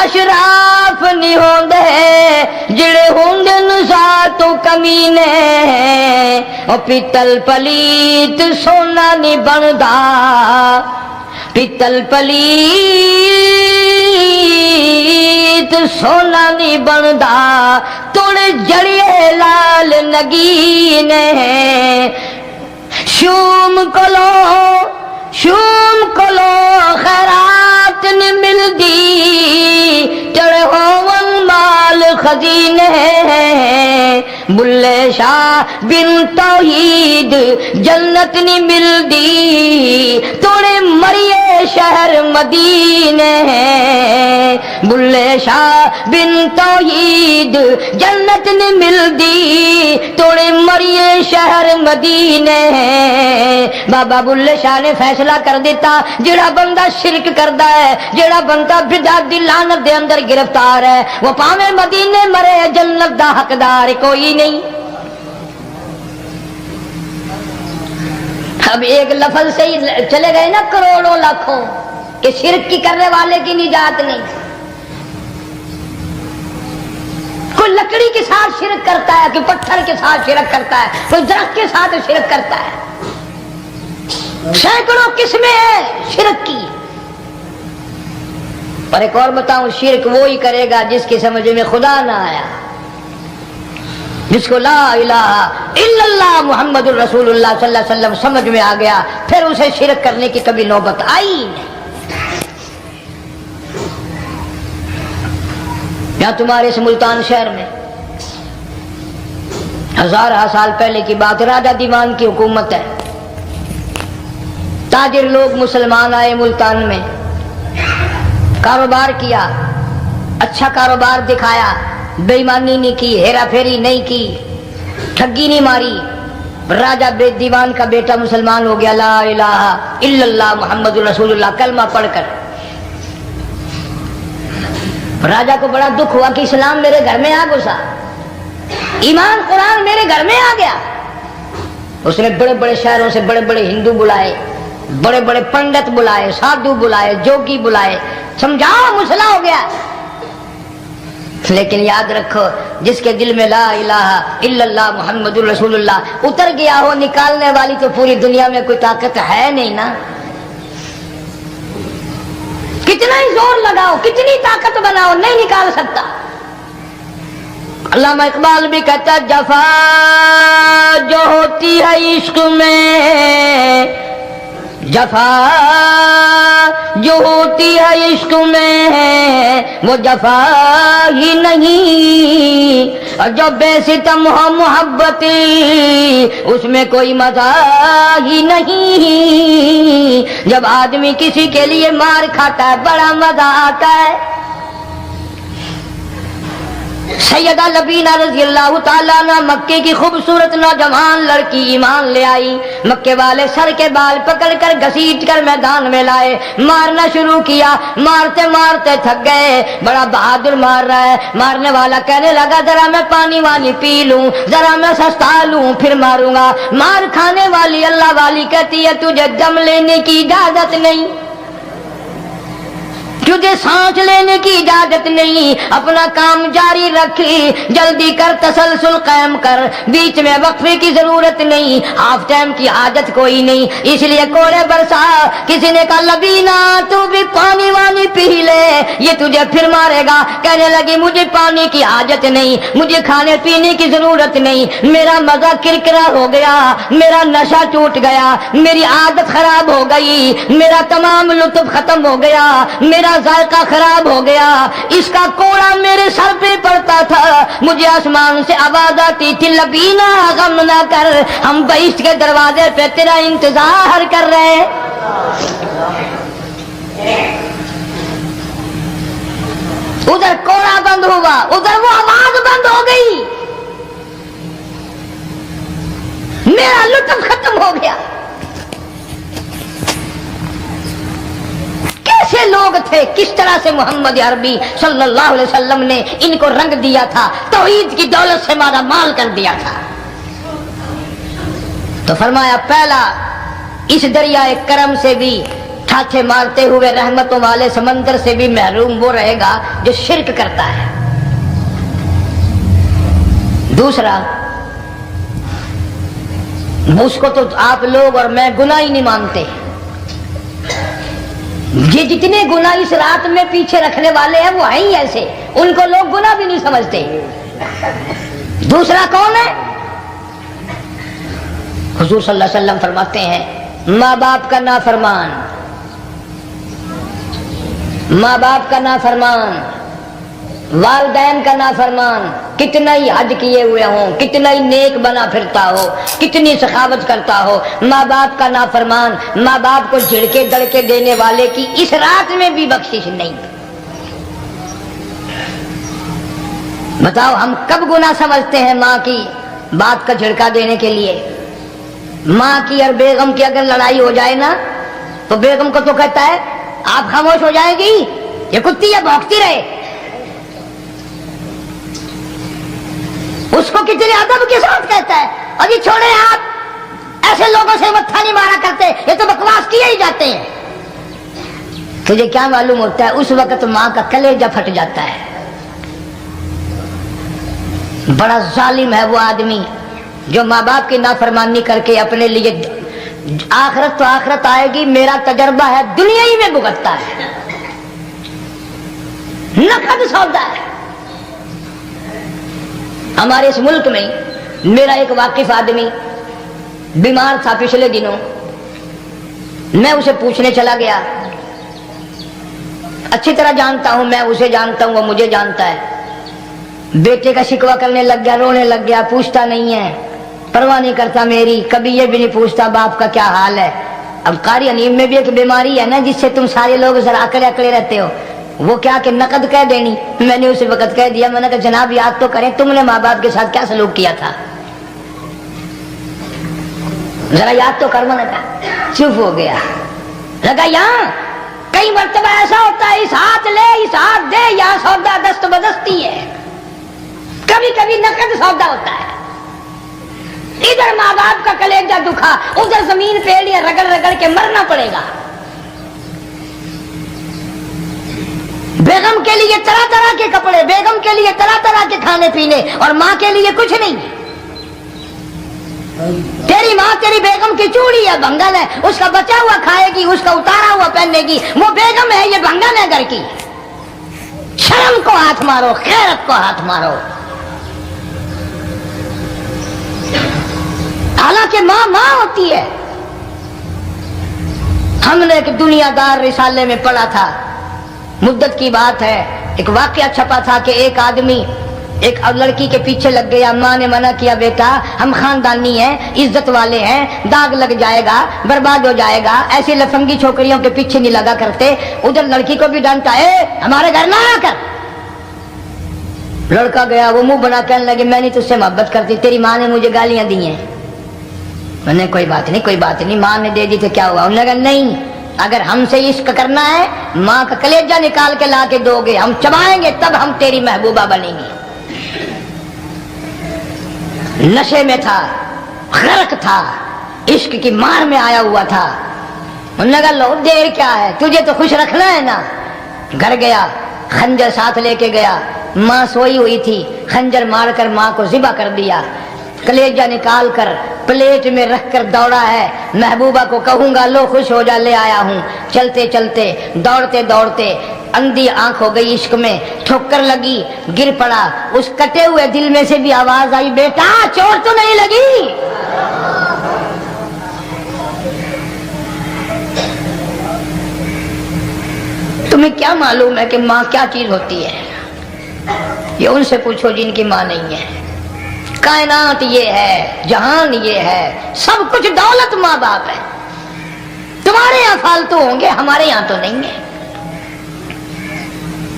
اشراف نہیں ہوندے جڑے ہوندے ذات کمینے او پیتل پلیت سونا نہیں بندا پیتل پلیت سونا نہیں بندا تڑ جڑیے لال نگینے شوم کلو خیرات نہیں ملدی چڑے ہون مال خزینے بلے شاہ بن توحید جنت نہیں ملدی توڑے مریے شہر مدینے بلے شاہ بن توحید جنت نہیں ملدی توڑے مریے شہر مدینے بابا بلے شاہ نے فیصلہ کر دیتا جڑا بندہ شرک کردا ہے جڑا بندہ بدعت دی لعنت دے اندر گرفتار ہے وہ پاویں مدینے مرے جنت دا حقدار کوئی نہیں۔ اب ایک لفظ سے ہی چلے گئے نا کروڑوں لاکھوں کہ شرک کی کرنے والے کی نجات نہیں۔ کوئی لکڑی کے ساتھ شرک کرتا ہے، کوئی پتھر کے ساتھ شرک کرتا ہے، کوئی درخت کے ساتھ شرک کرتا ہے، سینکڑوں قسمیں ہیں شرک کی۔ اور ایک اور بتاؤں، شرک وہی کرے گا جس کی سمجھ میں خدا نہ آیا، جس کو لا الہ الا اللہ محمد الرسول اللہ صلی اللہ علیہ وسلم سمجھ میں آ گیا، پھر اسے شرک کرنے کی کبھی نوبت آئی نہیں۔ یا تمہارے اس ملتان شہر میں ہزارہ سال پہلے کی بات، راجہ دیوان کی حکومت ہے، تاجر لوگ مسلمان آئے ملتان میں، کاروبار کیا، اچھا کاروبار دکھایا، بے ایمانی نہیں کی، ہیرا پھیری نہیں کی، ٹھگی نہیں ماری، راجہ دیوان کا بیٹا مسلمان ہو گیا، لا الہ الا اللہ محمد رسول اللہ کلمہ پڑھ کر۔ راجہ کو بڑا دکھ ہوا کہ اسلام میرے گھر میں آ گھسا، ایمان قرآن میرے گھر میں آ گیا۔ اس نے بڑے بڑے شہروں سے بڑے بڑے ہندو بلائے، بڑے بڑے پنڈت بلائے، سادھو بلائے، جوگی بلائے، سمجھاؤ مسئلہ ہو گیا۔ لیکن یاد رکھو، جس کے دل میں لا الہ الا اللہ محمد رسول اللہ اتر گیا ہو، نکالنے والی تو پوری دنیا میں کوئی طاقت ہے نہیں نا۔ کتنا ہی زور لگاؤ، کتنی طاقت بناؤ، نہیں نکال سکتا۔ علامہ اقبال بھی کہتا، جفا جو ہوتی ہے عشق میں، جفا جو ہوتی ہے عشق میں وہ جفا ہی نہیں، اور جو بے ستم ہو محبت اس میں کوئی مزہ ہی نہیں۔ جب آدمی کسی کے لیے مار کھاتا ہے بڑا مزہ آتا ہے۔ سیدہ لبینہ رضی اللہ تعالیٰ عنہ مکے کی خوبصورت نوجوان لڑکی ایمان لے آئی، مکے والے سر کے بال پکڑ کر گھسیٹ کر میدان میں لائے، مارنا شروع کیا، مارتے مارتے تھک گئے، بڑا بہادر مار رہا ہے۔ مارنے والا کہنے لگا ذرا میں پانی وانی پی لوں، ذرا میں سستا لوں پھر ماروں گا۔ مار کھانے والی اللہ والی کہتی ہے تجھے دم لینے کی اجازت نہیں، تجھے سانس لینے کی اجازت نہیں، اپنا کام جاری رکھ، جلدی کر، تسلسل قائم کر، بیچ میں وقفے کی ضرورت نہیں، ہاف ٹائم کی حاجت کوئی نہیں۔ اس لیے کوڑے برسا، کسی نے کہا لبینہ تو بھی پانی وانی پی لے، یہ تجھے پھر مارے گا۔ کہنے لگی مجھے پانی کی حاجت نہیں، مجھے کھانے پینے کی ضرورت نہیں، میرا مزہ کرکرا ہو گیا، میرا نشہ ٹوٹ گیا، میری عادت خراب ہو گئی، میرا تمام لطف ختم ہو گیا، میرا ذائقہ خراب ہو گیا، اس کا کوڑا میرے سر پہ پڑتا تھا، مجھے آسمان سے آواز آتی تھی لبینہ غم نہ کر، ہم بہشت کے دروازے پہ تیرا انتظار کر رہے ہیں۔ ادھر کوڑا بند ہوا، ادھر وہ آواز بند ہو گئی، میرا لطف ختم ہو گیا۔ کیسے لوگ تھے کس طرح سے محمد عربی صلی اللہ علیہ وسلم نے ان کو رنگ دیا تھا، توحید کی دولت سے مالا مال کر دیا تھا۔ تو فرمایا پہلا اس دریائے کرم سے بھی ٹھاٹھے مارتے ہوئے رحمتوں والے سمندر سے بھی محروم وہ رہے گا جو شرک کرتا ہے۔ دوسرا، اس کو تو آپ لوگ اور میں گناہ ہی نہیں مانتے، یہ جتنے گناہ اس رات میں پیچھے رکھنے والے ہیں وہ ہیں ہی ایسے، ان کو لوگ گناہ بھی نہیں سمجھتے۔ دوسرا کون ہے؟ حضور صلی اللہ علیہ وسلم فرماتے ہیں ماں باپ کا نافرمان، ماں باپ کا نافرمان، والدین کا نافرمان، کتنا ہی حج کیے ہوئے ہوں، کتنا ہی نیک بنا پھرتا ہو، کتنی سخاوت کرتا ہو، ماں باپ کا نافرمان، ماں باپ کو جھڑکے دڑکے دینے والے کی اس رات میں بھی بخشش نہیں۔ بتاؤ ہم کب گناہ سمجھتے ہیں ماں کی بات کا جھڑکا دینے کے لیے؟ ماں کی اور بیگم کی اگر لڑائی ہو جائے نا تو بیگم کو تو کہتا ہے آپ خاموش ہو جائے گی، یہ کتی ہے بھونکتی رہے۔ اس کو کتنے ادب کے ساتھ کہتا ہے ابھی چھوڑے آپ، ایسے لوگوں سے متھا نہیں مارا کرتے، یہ تو بکواس کیے ہی جاتے ہیں۔ تجھے کیا معلوم ہوتا ہے اس وقت ماں کا کلیجہ پھٹ جاتا ہے۔ بڑا ظالم ہے وہ آدمی جو ماں باپ کی نافرمانی کر کے اپنے لیے آخرت تو آخرت آئے گی، میرا تجربہ ہے دنیا ہی میں بھگتتا ہے، نقد سودا ہے۔ ہمارے اس ملک میں میرا ایک واقف آدمی بیمار تھا پچھلے دنوں، میں اسے پوچھنے چلا گیا، اچھی طرح جانتا ہوں، میں اسے جانتا ہوں وہ مجھے جانتا ہے۔ بیٹے کا شکوہ کرنے لگ گیا، رونے لگ گیا، پوچھتا نہیں ہے، پرواہ نہیں کرتا میری، کبھی یہ بھی نہیں پوچھتا باپ کا کیا حال ہے۔ اب قاری انیم میں بھی ایک بیماری ہے نا جس سے تم سارے لوگ ذرا اکڑے اکڑے رہتے ہو، وہ کیا کہ نقد کہہ دینی۔ میں نے اسی وقت کہہ دیا، میں نے کہا جناب یاد تو کریں تم نے ماں باپ کے ساتھ کیا سلوک کیا تھا، ذرا یاد تو کر۔ میں نے کہا چپ ہو گیا، لگا یہاں کئی مرتبہ ایسا ہوتا ہے اس ہاتھ لے اس ہاتھ دے، یہاں سودا دست بدستی ہے، کبھی کبھی نقد سودا ہوتا ہے۔ ادھر ماں باپ کا کلیجہ دکھا، ادھر زمین پہ لیا رگڑ رگڑ کے مرنا پڑے گا۔ بیگم کے لیے طرح طرح کے کپڑے، بیگم کے لیے طرح طرح کے کھانے پینے، اور ماں کے لیے کچھ نہیں۔ تیری ماں تیری بیگم کی چوڑی ہے، بنگل ہے، اس کا بچا ہوا کھائے گی، اس کا اتارا ہوا پہننے گی، وہ بیگم ہے، یہ بنگل ہے گھر کی۔ شرم کو ہاتھ مارو، غیرت کو ہاتھ مارو۔ حالانکہ ماں ماں ہوتی ہے۔ ہم نے ایک دنیا دار رسالے میں پڑھا تھا، مدت کی بات ہے، ایک واقعہ چھپا تھا کہ ایک آدمی ایک لڑکی کے پیچھے لگ گیا، ماں نے منع کیا بیٹا ہم خاندانی ہیں، عزت والے ہیں، داغ لگ جائے گا، برباد ہو جائے گا، ایسی لفنگی چھوکریوں کے پیچھے نہیں لگا کرتے۔ ادھر لڑکی کو بھی ڈانٹا، ہمارے گھر نہ آ کر۔ لڑکا گیا، وہ منہ بنا کہنے لگے میں نہیں تجھ سے محبت کرتی، تیری ماں نے مجھے گالیاں دی ہیں۔ میں نے کوئی بات نہیں کوئی بات نہیں، ماں نے دے دی تو کیا ہوا؟ انہوں نے کہا نہیں، اگر ہم سے عشق کرنا ہے ماں کا کلیجہ نکال کے لا کے دو گے، ہم چبائیں گے تب ہم تیری محبوبہ بنیں گے۔ نشے میں تھا، غرق تھا، عشق کی مار میں آیا ہوا تھا۔ انہوں نے کہا لو دیر کیا ہے، تجھے تو خوش رکھنا ہے نا۔ گھر گیا، خنجر ساتھ لے کے گیا، ماں سوئی ہوئی تھی، خنجر مار کر ماں کو ذبح کر دیا، کلیجہ نکال کر پلیٹ میں رکھ کر دوڑا ہے، محبوبہ کو کہوں گا لو خوش ہو جا، لے آیا ہوں۔ چلتے چلتے دوڑتے دوڑتے اندھی آنکھ ہو گئی عشق میں، ٹھوکر لگی، گر پڑا، اس کٹے ہوئے دل میں سے بھی آواز آئی بیٹا چوٹ تو نہیں لگی؟ تمہیں کیا معلوم ہے کہ ماں کیا چیز ہوتی ہے؟ یہ ان سے پوچھو جن کی ماں نہیں ہے۔ کائنات یہ ہے، جہان یہ ہے، سب کچھ دولت ماں باپ ہے۔ تمہارے یہاں فالتو ہوں گے، ہمارے یہاں تو نہیں ہے۔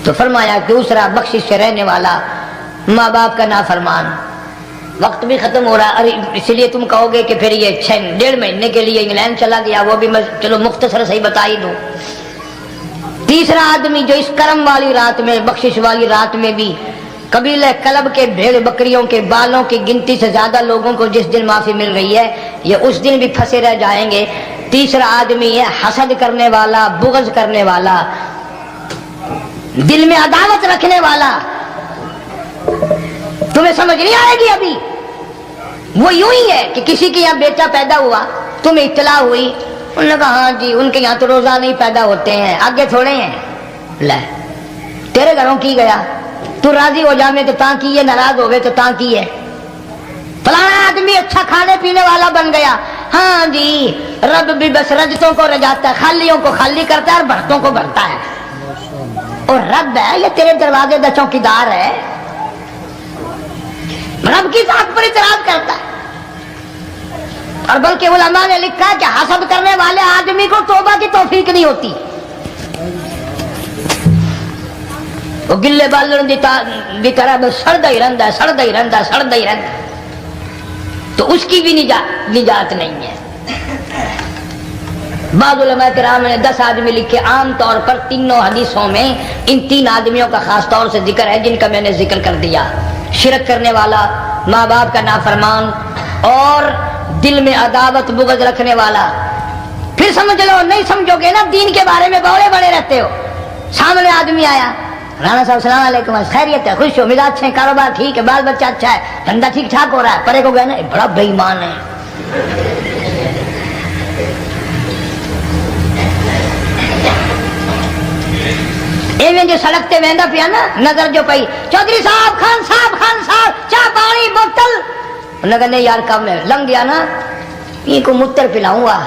تو فرمایا دوسرا بخشش سے رہنے والا ماں باپ کا نافرمان۔ وقت بھی ختم ہو رہا، اس لیے تم کہو گے کہ پھر یہ 1.5 مہینے کے لیے انگلینڈ چلا گیا، وہ بھی میں چلو مختصر صحیح بتا ہی دوں۔ تیسرا آدمی جو اس کرم والی رات میں، بخشش والی رات میں بھی قبیلہ کلب کے بھیڑ بکریوں کے بالوں کی گنتی سے زیادہ لوگوں کو جس دن معافی مل رہی ہے، یہ اس دن بھی پھنسے رہ جائیں گے۔ تیسرا آدمی ہے حسد کرنے والا، بغض کرنے والا، دل میں عداوت رکھنے والا۔ تمہیں سمجھ نہیں آئے گی ابھی، وہ یوں ہی ہے کہ کسی کے یہاں بیٹا پیدا ہوا، تمہیں اطلاع ہوئی، انہوں نے کہا ہاں جی ان کے یہاں تو روزہ نہیں پیدا ہوتے ہیں، آگے تھوڑے ہیں، لے تیرے گھروں کی گیا، تو راضی ہو جا میں تو تاں کی ہے، ناراض ہو گئے تو تاں کی ہے۔ فلانا آدمی اچھا کھانے پینے والا بن گیا، ہاں جی رب بھی بس رجتوں کو رجاتا ہے، خالیوں کو خالی کرتا ہے اور بھرتوں کو بھرتا ہے، اور رب ہے یہ تیرے دروازے کا چوکیدار ہے، رب کی ذات پر اعتراض کرتا ہے۔ اور بلکہ علماء نے لکھا کہ حسد کرنے والے آدمی کو توبہ کی توفیق نہیں ہوتی، وہ گلے بالن دی طرح بس سڑتا ہی رہتا ہے، سڑتا ہی رہتا ہے، سڑتا ہی رہتا ہے، تو اس کی بھی نجات نہیں ہے۔ بعض علماء کرام نے 10 آدمی لکھے، عام طور پر تینوں حدیثوں میں ان 3 آدمیوں کا خاص طور سے ذکر ہے جن کا میں نے ذکر کر دیا، شرک کرنے والا، ماں باپ کا نافرمان، اور دل میں عداوت بغض رکھنے والا۔ پھر سمجھ لو، نہیں سمجھو گے نا دین کے بارے میں بولے بڑے رہتے ہو۔ سامنے آدمی آیا، رانا صاحب السلام علیکم، خیریت ہے، خوش ہو، مزاج اچھے ہیں، کاروبار ٹھیک ہے، بال بچہ اچھا ہے، دھندا ٹھیک ٹھاک ہو رہا ہے، پرے کو گیا نا بڑا بے ایمان ہے، ایویں جو سڑک تے ویندا پیا نا، نظر جو پئی، چودھری صاحب، خان صاحب، چاہ پانی بوتل، انہوں نے کہا نہیں یار کم ہے، لنگ گیا نا یہ کو متر پلاؤں گا،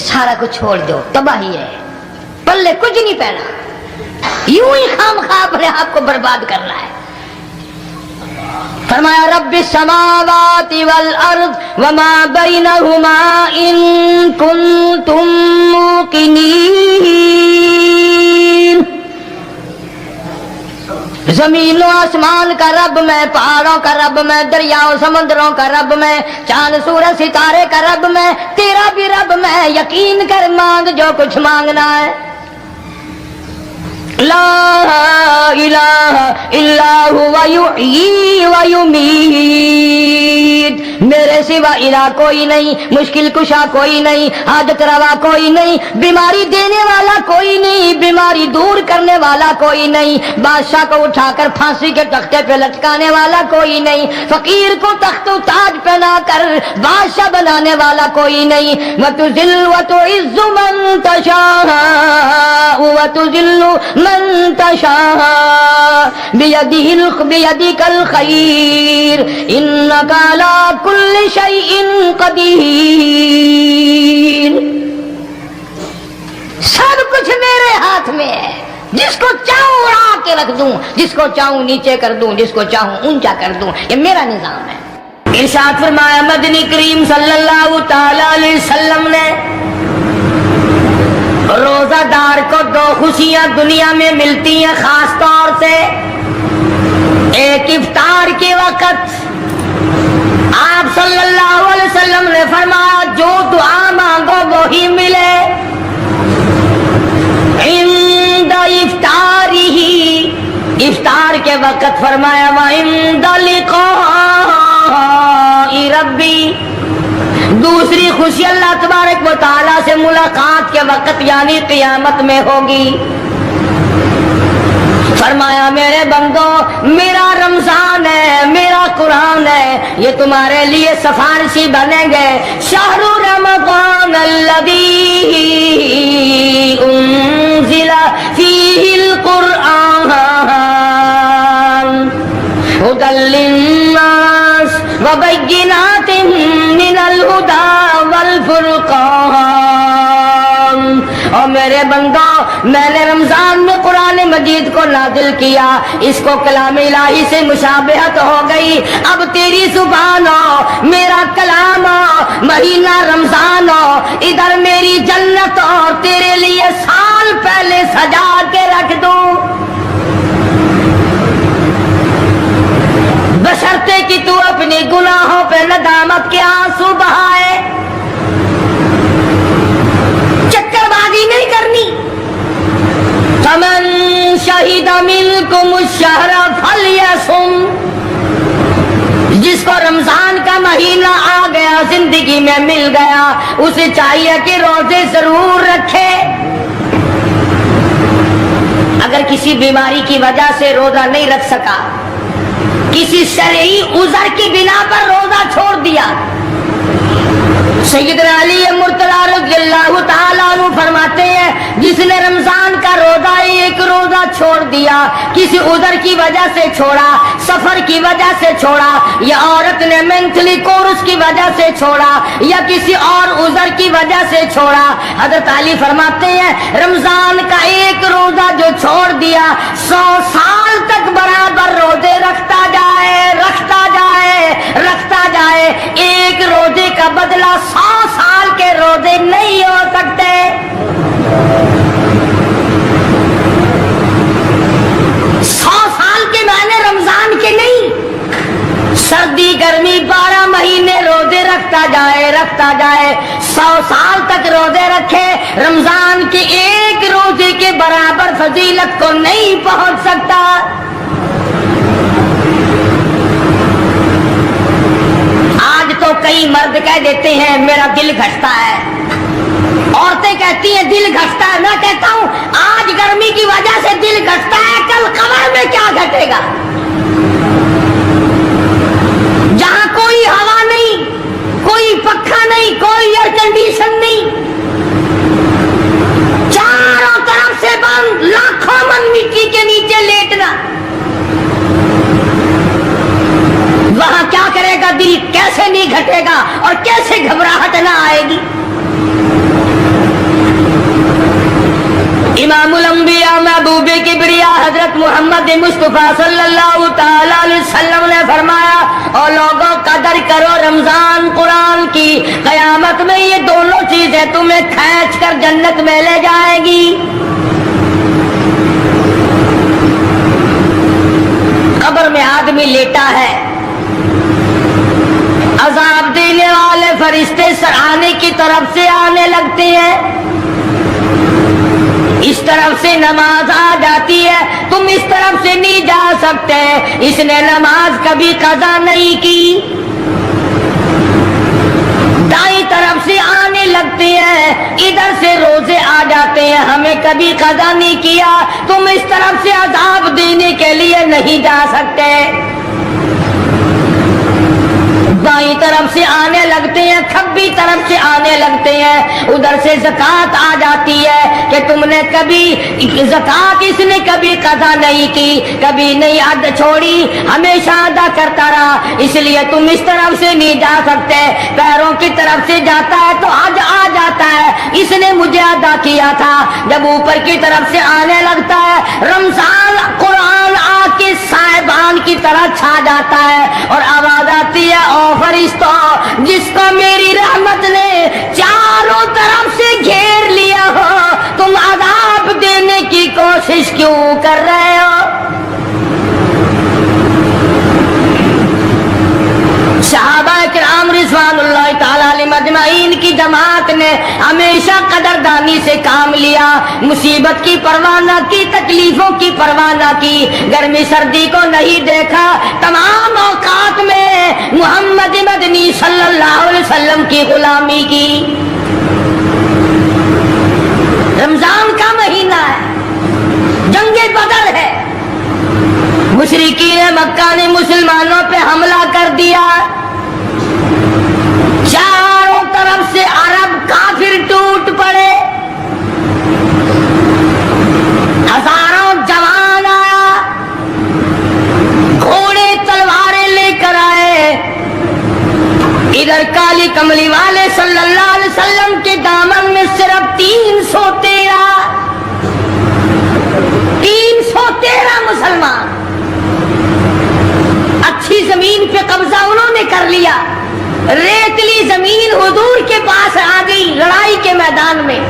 سارا کچھ چھوڑ دو، تباہی ہے، پلے کچھ نہیں پہنا، یوں ہی خام خواہ اپنے آپ کو برباد کرنا ہے۔ فرمایا رب السماوات والارض وما بینہما ان کنتم موقنین، زمین و آسمان کا رب میں، پہاڑوں کا رب میں، دریاؤں سمندروں کا رب میں، چاند سورج ستارے کا رب میں، تیرا بھی رب میں، یقین کر مانگ جو کچھ مانگنا ہے۔ لا الہ الا هو یحیی و یمیت، میرے سوا الہ کوئی نہیں، مشکل کشا کوئی نہیں، حاجت روا کوئی نہیں، بیماری دینے والا کوئی نہیں، بیماری دور کرنے والا کوئی نہیں، بادشاہ کو اٹھا کر پھانسی کے تختے پہ لٹکانے والا کوئی نہیں، فقیر کو تخت و تاج پہنا کر بادشاہ بنانے والا کوئی نہیں، وتذل وتعز من تشاء وتذل من تشاء بیدک الخیر انک علی کل شیء قدیر، سب کچھ میرے ہاتھ میں ہے، جس کو چاہوں اڑا کے رکھ دوں، جس کو چاہوں نیچے کر دوں، جس کو چاہوں اونچا کر دوں، یہ میرا نظام ہے۔ ارشاد فرمایا مدنی کریم صلی اللہ تعالی علیہ وسلم نے، روزہ دار کو 2 خوشیاں دنیا میں ملتی ہیں خاص طور سے، ایک افطار کے وقت آپ صلی اللہ علیہ وسلم نے فرمایا جو دعا مانگو وہی ملے، عند افطارہ، افطار کے وقت فرمایا وعند لقاء ربی، دوسری خوشی اللہ تبارک و تعالیٰ سے ملاقات کے وقت یعنی قیامت میں ہوگی۔ فرمایا میرے بندو میرا رمضان ہے، میرا قرآن ہے، یہ تمہارے لیے سفارشی بنیں گے، شہر رمضان الذی انزل فیہ القرآن ھدی للناس وبینات من الہدی والفرقان، اور میرے بندو میں نے رمضان میں قرآن مجید کو نازل کیا، اس کو کلام الہی سے مشابہت ہو گئی، اب تیری زبان ہو، میرا کلام ہو، مہینہ رمضان ہو، ادھر میری جنت اور تیرے لیے سال پہلے سجا کے رکھ دوں، بشرطے کہ تو اپنے گناہوں پہ ندامت کے آنسو بہائے۔ فیکم الشہر فلیصم، جس کو رمضان کا مہینہ آ گیا، زندگی میں مل گیا، اسے چاہیے کہ روزے ضرور رکھے۔ اگر کسی بیماری کی وجہ سے روزہ نہیں رکھ سکا، کسی شرعی عذر کی بنا پر روزہ چھوڑ دیا، سیدنا علی مرتضیٰ رضی اللہ تعالیٰ عنہ فرماتے ہیں جس نے رمضان کا روزہ ایک روزہ چھوڑ دیا، کسی عذر کی وجہ سے چھوڑا، سفر کی وجہ سے چھوڑا، یا عورت نے مینٹلی کورس کی وجہ سے چھوڑا، یا کسی اور عذر کی وجہ سے چھوڑا، حضرت علی فرماتے ہیں رمضان کا ایک روزہ جو چھوڑ دیا 100 سال تک برابر روزے رکھتا جائے، رکھتا جائے، رکھتا جائے، ایک روزے کا بدلہ 100 سال کے روزے نہیں ہو سکتے۔ 100 سال کے معنی رمضان کے نہیں، سردی گرمی 12 مہینے روزے رکھتا جائے، رکھتا جائے، 100 سال تک روزے رکھے، رمضان کے ایک روزے کے برابر فضیلت کو نہیں پہنچ سکتا۔ آج تو کئی مرد کہہ دیتے ہیں میرا دل گھٹتا ہے، عورتیں کہتی ہیں دل گھٹتا ہے، میں کہتا ہوں آج گرمی کی وجہ سے دل گھٹتا ہے، کل قمر میں کیا گھٹے گا؟ جہاں کوئی ہوا نہیں، کوئی پنکھا نہیں، کوئی ایئر کنڈیشن نہیں، چاروں طرف سے بند، لاکھوں من مٹی کے نیچے لیٹنا، وہاں کیا کرے گا؟ دل کیسے نہیں گھٹے گا اور کیسے گھبراہٹ نہ آئے گی؟ امام الانبیاء محبوب کبریا حضرت محمد مصطفیٰ صلی اللہ تعالی علیہ وسلم نے فرمایا اور لوگوں قدر کرو رمضان قرآن کی، قیامت میں یہ دونوں چیزیں تمہیں کھینچ کر جنت میں لے جائے گی۔ قبر میں آدمی لیٹا ہے، عذاب دینے والے فرشتے سرانے کی طرف سے آنے لگتے ہیں، اس طرف سے نماز آ جاتی ہے، تم اس طرف سے نہیں جا سکتے، اس نے نماز کبھی قضا نہیں کی، دائیں طرف سے آنے لگتے ہیں، ادھر سے روزے آ جاتے ہیں، ہمیں کبھی قضا نہیں کیا، تم اس طرف سے عذاب دینے کے لیے نہیں جا سکتے، بائیں طرف سے آنے لگتے ہیں، کھبی طرف سے آنے لگتے ہیں، ادھر سے زکوٰۃ آ جاتی ہے کہ تم نے کبھی زکوٰۃ اس نے کبھی قضا نہیں کی، کبھی نہیں عد چھوڑی، ہمیشہ ادا کرتا رہا، اس لیے تم اس طرف سے نہیں جا سکتے، پیروں کی طرف سے جاتا ہے تو حج آ جاتا ہے، اس نے مجھے ادا کیا تھا، جب اوپر کی طرف سے آنے لگتا ہے رمضان قرآن آ کے صاحبان کی طرح چھا جاتا ہے اور آواز آتی ہے او فرشتوں جس کو میری رحمت نے چاروں طرف سے گھیر لیا ہو، تم عذاب دینے کی کوشش کیوں کر رہے ہو؟ صحابہ کرام رضوان اللہ تعالی علیہم اجمعین کی جماعت نے ہمیشہ قدردانی سے کام لیا، مصیبت کی پرواہ نہ کی، تکلیفوں کی پرواہ نہ کی، گرمی سردی کو نہیں دیکھا، تمام اوقات میں محمد مدنی صلی اللہ علیہ وسلم کی غلامی کی۔ رمضان کا مہینہ ہے، جنگ بدر ہے، مشرکین مکہ نے مسلمانوں پہ حملہ کر دیا، چاروں طرف سے عرب کافر ٹوٹ پڑے، ہزاروں جوان آیا، گھوڑے تلواریں لے کر آئے، ادھر کالی کملی والے صلی اللہ علیہ وسلم کے دامن میں صرف 313 مسلمان، اچھی زمین پہ قبضہ انہوں نے کر لیا، ریتلی زمین حضور کے پاس آ گئی، لڑائی کے میدان میں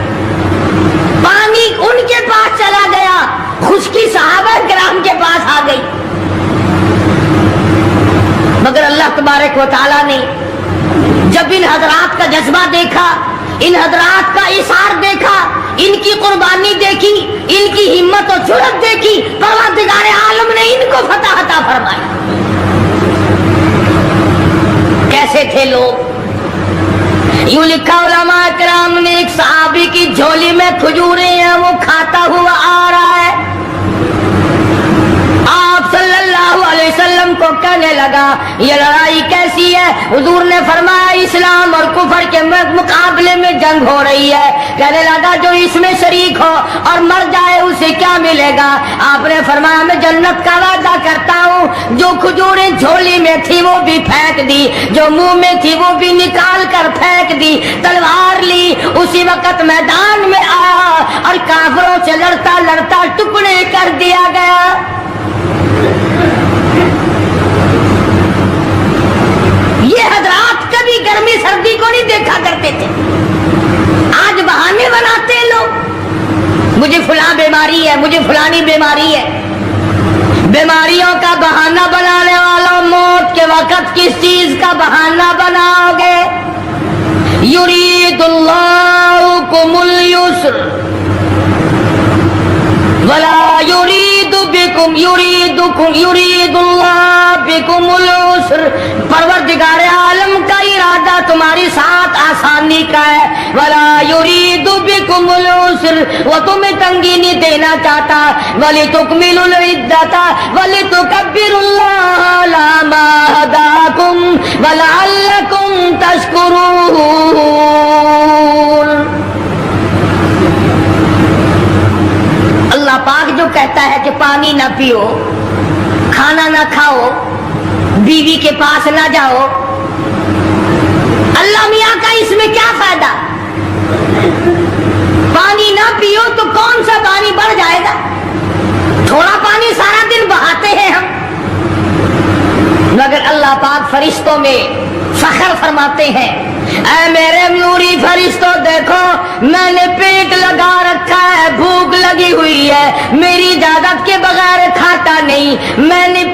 پانی ان کے پاس چلا گیا، خشکی صحابہ کرام کے پاس آ گئی، مگر اللہ تبارک و تعالیٰ نے جب ان حضرات کا جذبہ دیکھا، ان حضرات کا اثار دیکھا، ان کی قربانی دیکھی، ان کی ہمت و جرأت دیکھی، پروردگار عالم نے ان کو فتح عطا فرمائی۔ کیسے تھے لوگ؟ یوں لکھا علماء کرام نے، ایک صحابی کی جھولی میں کھجوریں ہیں، وہ کھاتا ہوا آ رہا ہے، آپ صلی اللہ علیہ وسلم کو کہنے لگا یہ لڑائی کیسی ہے؟ حضور نے فرمایا اسلام اور کفر کے مقابلے میں جنگ ہو رہی ہے۔ کہنے لگا جو اس میں شریک ہو اور مر جائے اسے کیا ملے گا؟ آپ نے فرمایا میں جنت کا وعدہ کرتا ہوں، جو کھجوریں جھولی میں تھی وہ بھی پھینک دی، جو منہ میں تھی وہ بھی نکال کر پھینک دی، تلوار لی، اسی وقت میدان میں آیا اور کافروں سے لڑتا لڑتا ٹکڑے کر دیا گیا۔ یہ حضرات کبھی گرمی سردی کو نہیں دیکھا کرتے تھے، آج بہانے بناتے ہیں لوگ، مجھے فلاں بیماری ہے، مجھے فلانی بیماری ہے۔ بیماریوں کا بہانہ بنانے والوں، موت کے وقت کس چیز کا بہانہ بناؤ گے؟ یرید اللہ بکم اليسر ولا یرید بکم یرید اللہ بکم العسر۔ پروردگار عالم کا ارادہ تمہاری ساتھ آسانی کا ہے، ولا یرید بکم العسر، وہ تمہیں تنگی نہیں دینا چاہتا، ولتکملوا العدۃ ولتکبروا اللہ علی ما ہداکم ولعلکم تشکرون۔ اللہ پاک جو کہتا ہے کہ پانی نہ پیو، کھانا نہ کھاؤ، بیوی کے پاس نہ جاؤ، اللہ میاں کا اس میں کیا فائدہ؟ پانی نہ پیو تو کون سا پانی بڑھ جائے گا؟ تھوڑا پانی سارا دن بہاتے ہیں ہم، مگر اللہ پاک فرشتوں میں فخر فرماتے ہیں، اے میرے نوری فرشتوں دیکھو میں نے پیٹ لگا رکھا ہے، بھوک لگی ہوئی ہے، میری اجازت کے بغیر کھاتا نہیں، میں نے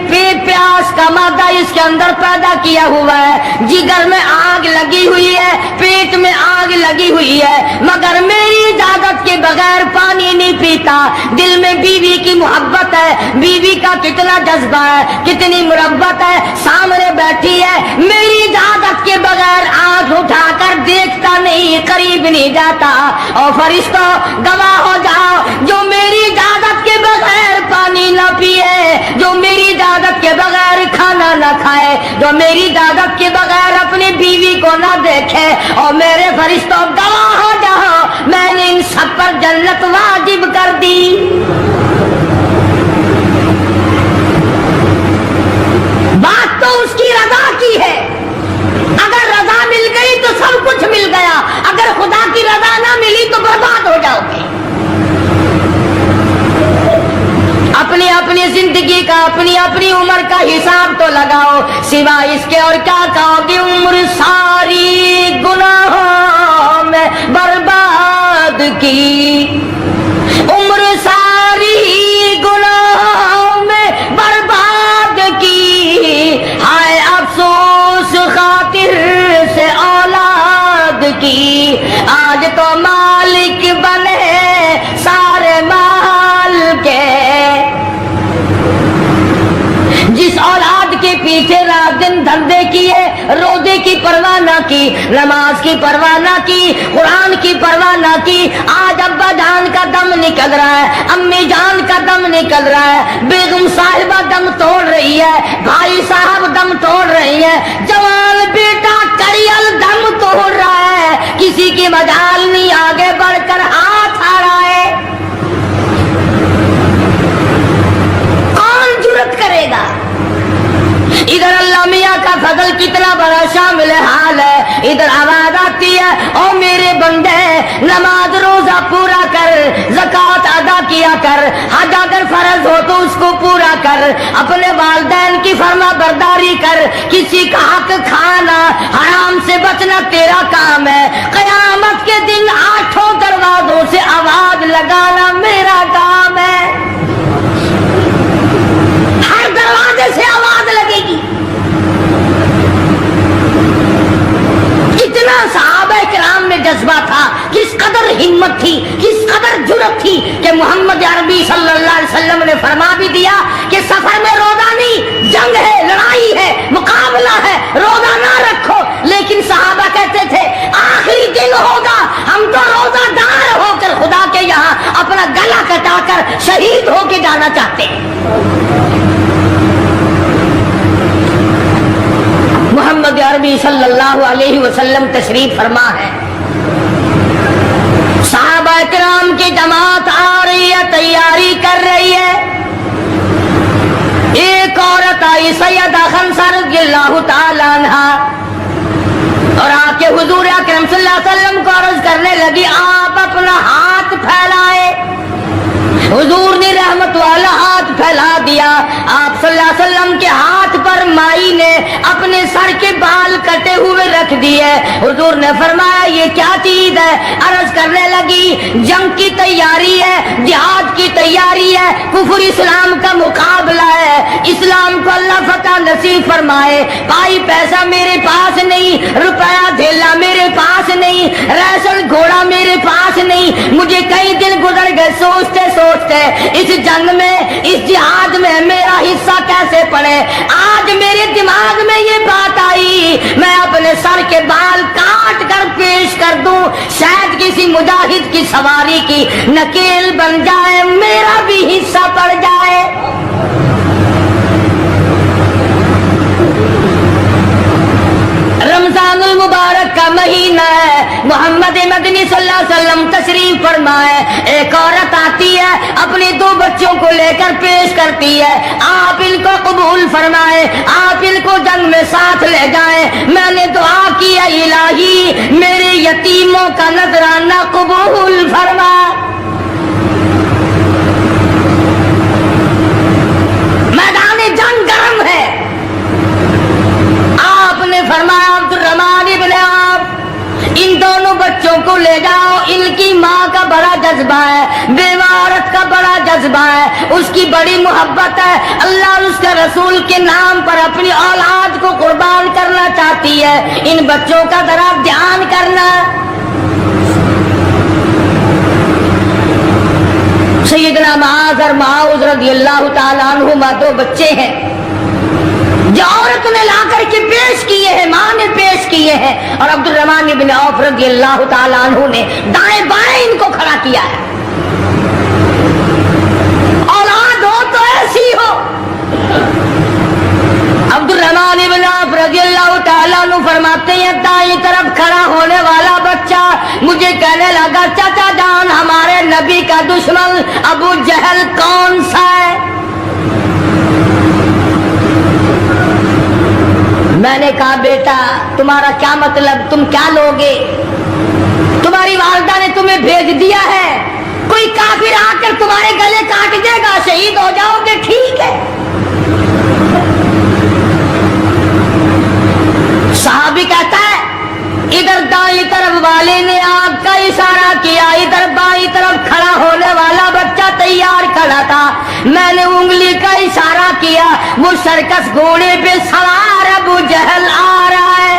پیاس کا مادہ اس کے اندر پیدا کیا ہوا ہے، جگر میں آگ لگی ہوئی ہے، پیٹ میں آگ لگی ہوئی ہے، مگر میری اجازت کے بغیر پانی نہیں پیتا۔ دل میں بیوی کی محبت ہے، بیوی کا کتنا جذبہ ہے، کتنی محبت ہے، سامنے بیٹھی ہے، میری اجازت کے بغیر آنکھ اٹھا کر دیکھتا نہیں، قریب نہیں جاتا۔ اور فرشتوں گواہ ہو جاؤ، جو میری اجازت کے بغیر پانی نہ پیے، جو میری اجازت کے بغیر کھانا نہ کھائے، جو میری اجازت کے بغیر اپنی بیوی کو نہ دیکھے، اور میرے فرشتوں گواہ ہو جاؤ میں نے ان سب پر جنت واجب کر دی۔ بات تو اس کی رضا کی ہے، اگر رضا مل گئی تو سب کچھ مل گیا، اگر خدا کی رضا نہ ملی تو برباد ہو جاؤ گے۔ اپنی اپنی زندگی کا، اپنی اپنی عمر کا حساب تو لگاؤ، سوا اس کے اور کیا کہو گے؟ عمر ساری گناہوں میں برباد کی، عمر ساری گناہوں میں برباد کی، ہائے افسوس خاطر سے اولاد کی، آج تو مالک بنے سارے مال کے، جس اولاد کے پیچھے رات دن دھندے کیے، روزے کی پرواہ نہ کی، نماز کی پرواہ نہ کی، قرآن کی پرواہ نہ کی، آج ابا جان کا دم نکل رہا ہے، امی جان کا دم نکل رہا ہے، بیگم صاحبہ دم توڑ رہی ہے، بھائی صاحب دم توڑ رہی ہے، جوان بیٹا کریل دم توڑ رہا ہے، کسی کی مجال نہیں، آگے بڑھ کر ہاتھ آ رہا ہے، کون جرأت کرے گا؟ ادھر اللہ میاں کا فضل کتنا بڑا شامل حال ہے، ادھر آواز آتی ہے او میرے بندے نماز روزہ پورا کر، زکوٰۃ ادا کیا کر، حج اگر فرض ہو تو اس کو پورا کر، اپنے والدین کی فرما برداری کر، کسی کا حق کھانا، حرام سے بچنا تیرا کام ہے، قیامت کے دن 8 دروازوں سے آواز لگانا میرا کام ہے، ہر دروازے سے آواز لگے گی۔ اتنا صحابہ کرام میں جذبہ تھا ہمت تھی، کس قدر جرأت تھی کہ محمد عربی صلی اللہ علیہ وسلم نے فرما بھی دیا کہ سفر میں روزہ نہیں، جنگ ہے، لڑائی ہے، مقابلہ ہے، روزہ نہ رکھو۔ لیکن صحابہ کہتے تھے آخری دن ہوگا، ہم تو روزہ دار ہو کر خدا کے یہاں اپنا گلا کٹا کر شہید ہو کے جانا چاہتے ہیں۔ محمد عربی صلی اللہ علیہ وسلم تشریف فرما ہے، صحابہ کرام کی جماعت آ رہی ہے، تیاری کر رہی ہے۔ ایک عورت آئی سیدہ خنسہ رضی اللہ تعالی عنہا اور آ کے حضور اکرم صلی اللہ علیہ وسلم کو عرض کرنے لگی آپ اپنا ہاتھ پھیلائے۔ حضور نے رحمت والا ہاتھ پھیلا دیا، آپ صلی اللہ علیہ وسلم کے ہاتھ پر مائی نے اپنے سر کے بال کٹے ہوئے رکھ دیے۔ حضور نے فرمایا یہ کیا چیز ہے؟ عرض کرنے لگی جنگ کی تیاری ہے، جہاد کی تیاری ہے، کفر اسلام کا مقابلہ ہے، اسلام کو اللہ فتح نصیب فرمائے۔ بھائی پیسہ میرے پاس نہیں، روپیہ دھیلا میرے پاس نہیں، ریشن گھوڑا میرے پاس نہیں، مجھے کئی دن گزر گئے سوچتے سوچتے اس جنگ میں، اس جہاد میں میرا حصہ کیسے پڑے۔ آج میرے دماغ میں یہ بات آئی میں اپنے سر کے بال کاٹ کر پیش کر دوں، شاید کسی مجاہد کی سواری کی نکیل بن جائے، میرا بھی حصہ پڑ جائے۔ رمضان المبارک کا مہینہ ہے، محمد مدنی صلی اللہ علیہ وسلم تشریف فرمائے۔ ایک عورت آتی ہے اپنے دو بچوں کو لے کر پیش کرتی ہے، آپ ان کو قبول فرمائے، آپ ان کو جنگ میں ساتھ لے جائیں۔ میں نے دعا کی ہے الہی میرے یتیموں کا نذرانہ قبول فرما۔ میدان جنگ گرم ہے، آپ نے فرمایا عبد الرحمن ابن عوف ان دونوں بچوں کو لے جاؤ، ان کی ماں کا بڑا جذبہ ہے، بیوہ عورت کا بڑا جذبہ ہے، اس کی بڑی محبت ہے، اللہ اور اس کے رسول کے نام پر اپنی اولاد کو قربان کرنا چاہتی ہے، ان بچوں کا ذرا دھیان کرنا۔ سیدنا معاذ اور معاذ رضی اللہ تعالیٰ عنہما دو بچے ہیں جو عورت نے لا کر کے پیش کیے ہیں، ماں نے پیش کیے ہیں، اور عبد الرحمن ابن عوف رضی اللہ تعالیٰ عنہ نے دائیں بائیں ان کو کھڑا کیا ہے۔ اولاد ہو تو ایسی ہو۔ عبد الرحمن ابن عوف رضی اللہ تعالیٰ عنہ فرماتے ہیں دائیں طرف کھڑا ہونے والا بچہ مجھے کہنے لگا چچا جان ہمارے نبی کا دشمن ابو جہل کون سا ہے؟ میں نے کہا بیٹا تمہارا کیا مطلب، تم کیا لوگے؟ تمہاری والدہ نے تمہیں بھیج دیا ہے، کوئی کافر آ کر تمہارے گلے کاٹ دے گا، شہید ہو جاؤ گے، ٹھیک ہے۔ صحابی کہتا ہے ادھر دائیں طرف والے نے آگ کا اشارہ کیا، ادھر بائیں طرف کھڑا ہونے والا بچہ تیار کھڑا تھا، میں نے انگلی کا اشارہ کیا، وہ سرکس گھوڑے پہ سوار ابو جہل آ رہا ہے۔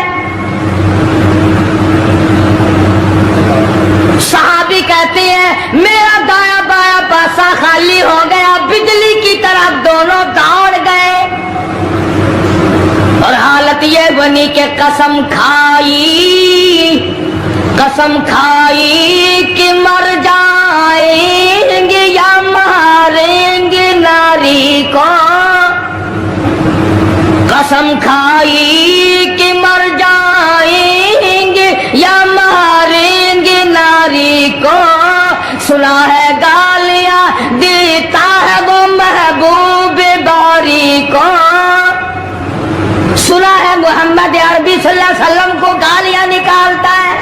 صحابی کہتے ہیں میرا دایاں بایاں پاسا خالی ہو گیا، بجلی کی طرف دونوں دوڑ گئے، اور حالت یہ بنی کہ قسم کھائی کہ مر جائیں گے یا ماریں گے ناری کو، قسم کھائی کہ مر جائیں گے یا ماریں گے ناری کو، سنا ہے گالیاں دیتا ہے وہ محبوب باری کو، سنا ہے محمد عربی صلی اللہ علیہ وسلم کو گالیاں نکالتا ہے،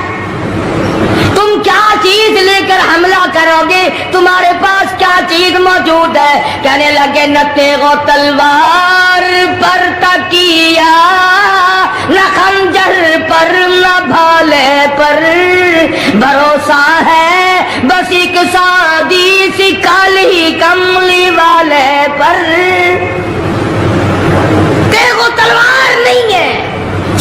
تم کیا چیز لے کر حملہ کرو گے، تمہارے پاس کیا چیز موجود ہے؟ کہنے لگے نہ تیغ و تلوار پر تکیا، نہ خنجر پر نہ بھالے پر بھروسہ ہے، بس ایک سادی سی کالی کملی والے پر۔ تیغ و تلوار نہیں ہے،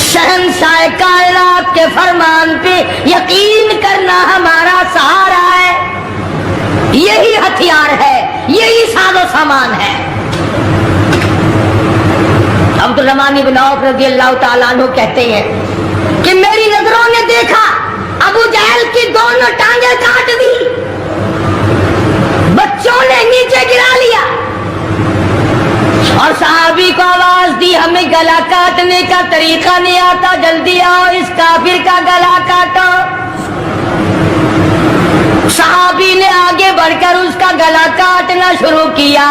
شہنشاہ کائنات کے فرمان پہ یقین کرنا ہمارا سہارا ہے، یہی ہتھیار ہے، یہی ساز و سامان ہے۔ عبد الرحمن بن عوف رضی اللہ تعالیٰ عنہ کہتے ہیں کہ میری نظروں نے دیکھا ابو جہل کی دونوں ٹانگیں کاٹ دی، بچوں نے نیچے گرا لیا، اور صحابی کو آواز دی ہمیں گلا کاٹنے کا طریقہ نہیں آتا، جلدی آؤ اس کافر کا گلا کاٹو۔ صحابی نے آگے بڑھ کر اس کا گلا کاٹنا شروع کیا۔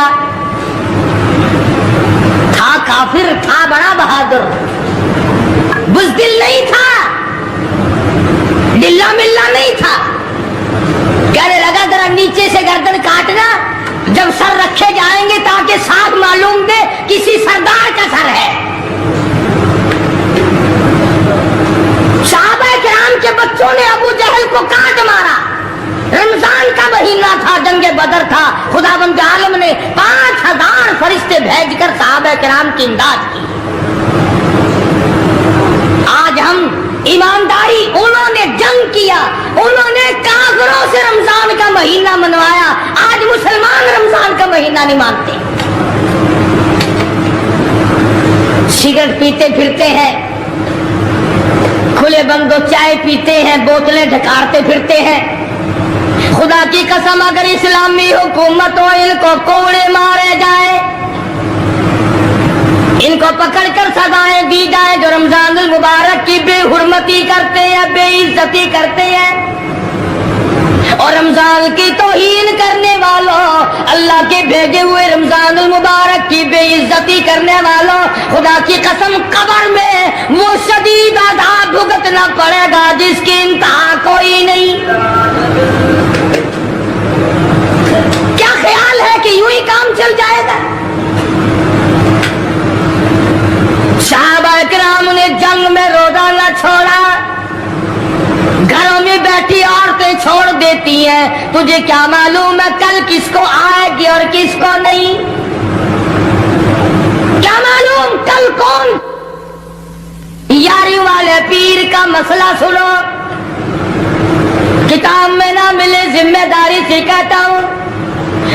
تھا کافر، تھا بڑا بہادر، بزدل نہیں تھا، ڈلا ملا نہیں تھا، کہنے لگا ذرا نیچے سے گردن کاٹنا، جب سر رکھے جائیں گے تاکہ صاف معلوم دے کسی سردار کا سر ہے۔ صحابہ کرام کے بچوں نے ابو جہل کو کاٹ مارا۔ رمضان کا مہینہ تھا، جنگ بدر تھا، خداوند عالم نے 5000 فرشتے بھیج کر صحابہ کرام کی امداد کی۔ آج ہم ایمانداری، انہوں نے جنگ کیا، انہوں نے کافروں سے رمضان کا مہینہ منوایا، آج مسلمان رمضان کا مہینہ نہیں مانتے، سگریٹ پیتے پھرتے ہیں، کھلے بندوں چائے پیتے ہیں، بوتلیں ڈھکارتے پھرتے ہیں۔ خدا کی قسم اگر اسلامی حکومت ہو ان کو کوڑے مارے جائیں، ان کو پکڑ کر سزائیں دی جائیں جو رمضان المبارک کی بے حرمتی کرتے ہیں، بے عزتی کرتے ہیں، اور رمضان کی توہین کرنے والوں، اللہ کے بھیجے ہوئے رمضان المبارک کی بے عزتی کرنے والوں، خدا کی قسم قبر میں وہ شدید عذاب بھگتنا پڑے گا جس کی انتہا کوئی نہیں۔ کیا خیال ہے کہ یوں ہی کام چل جائے گا؟ صحابہ کرام نے جنگ میں روزہ نہ چھوڑا، گھروں میں بیٹھی عورتیں چھوڑ دیتی ہیں، تجھے کیا معلوم ہے کل کس کو آئے گی اور کس کو نہیں؟ کیا معلوم کل کون؟ یاری والے پیر کا مسئلہ سنو، کتاب میں نہ ملے ذمہ داری سے کہتا ہوں،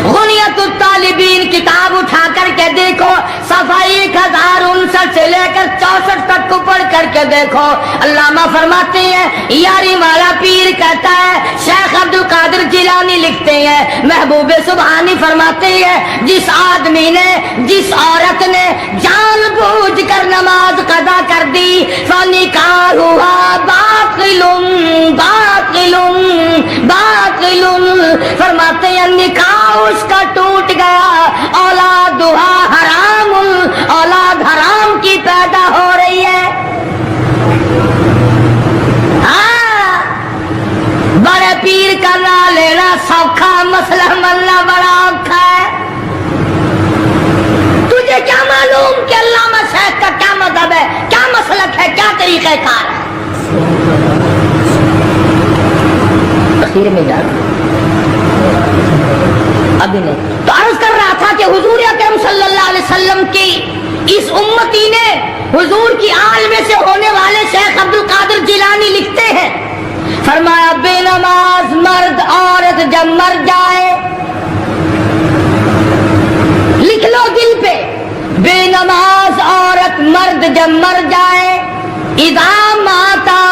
غنیت الطالبین کتاب اٹھا کر کے دیکھو، صفحہ 1059 سے لے کر 64 تک کو پڑھ کر کے دیکھو، علامہ فرماتے ہیں یاری والا پیر کہتا ہے، شیخ عبد القادر جیلانی لکھتے ہیں، محبوب سبحانی فرماتے ہیں جس آدمی نے، جس عورت نے جان بوجھ کر نماز قضا کر دی فنکاحها باطل باطل باطل، فرماتے ہیں نکاح اس کا ٹوٹ گیا، اولادھا حرام، اولاد حرام کی پیدا ہو رہی ہے۔ ہاں، بڑے پیر کا نام لینا سوکھا، مسئلہ ملنا بڑا اوکھا ہے۔ تجھے کیا معلوم کہ علامہ شیخ کا کیا مذہب ہے، کیا مسلک ہے، کیا طریقہ کار ہے؟ تفسیر میں جا ابھی نہیں تو عرض کر رہا تھا کہ حضور اکرم صلی اللہ علیہ وسلم کی اس امتی نے حضور کی آل میں سے ہونے والے شیخ عبد القادر جیلانی لکھتے ہیں، فرمایا بے نماز مرد عورت جب مر جائے، لکھ لو دل پہ، بے نماز عورت مرد جب مر جائے، اذا ماتا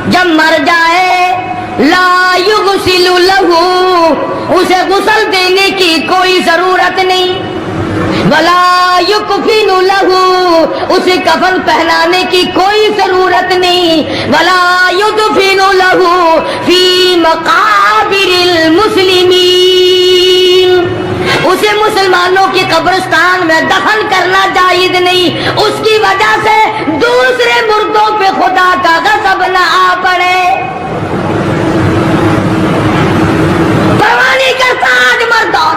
جب مر جائے، لا یغسل لہ اسے غسل دینے کی کوئی ضرورت نہیں، ولا یکفن لہ اسے کفن پہنانے کی کوئی ضرورت نہیں، ولا یدفن لہ فی مقابر المسلمین اسے مسلمانوں کی قبرستان میں دفن کرنا جائز نہیں، اس کی وجہ سے دوسرے مردوں پہ خدا کا غضب نہ آ پڑے۔ پرواہ نہیں کرتا آج مردوں،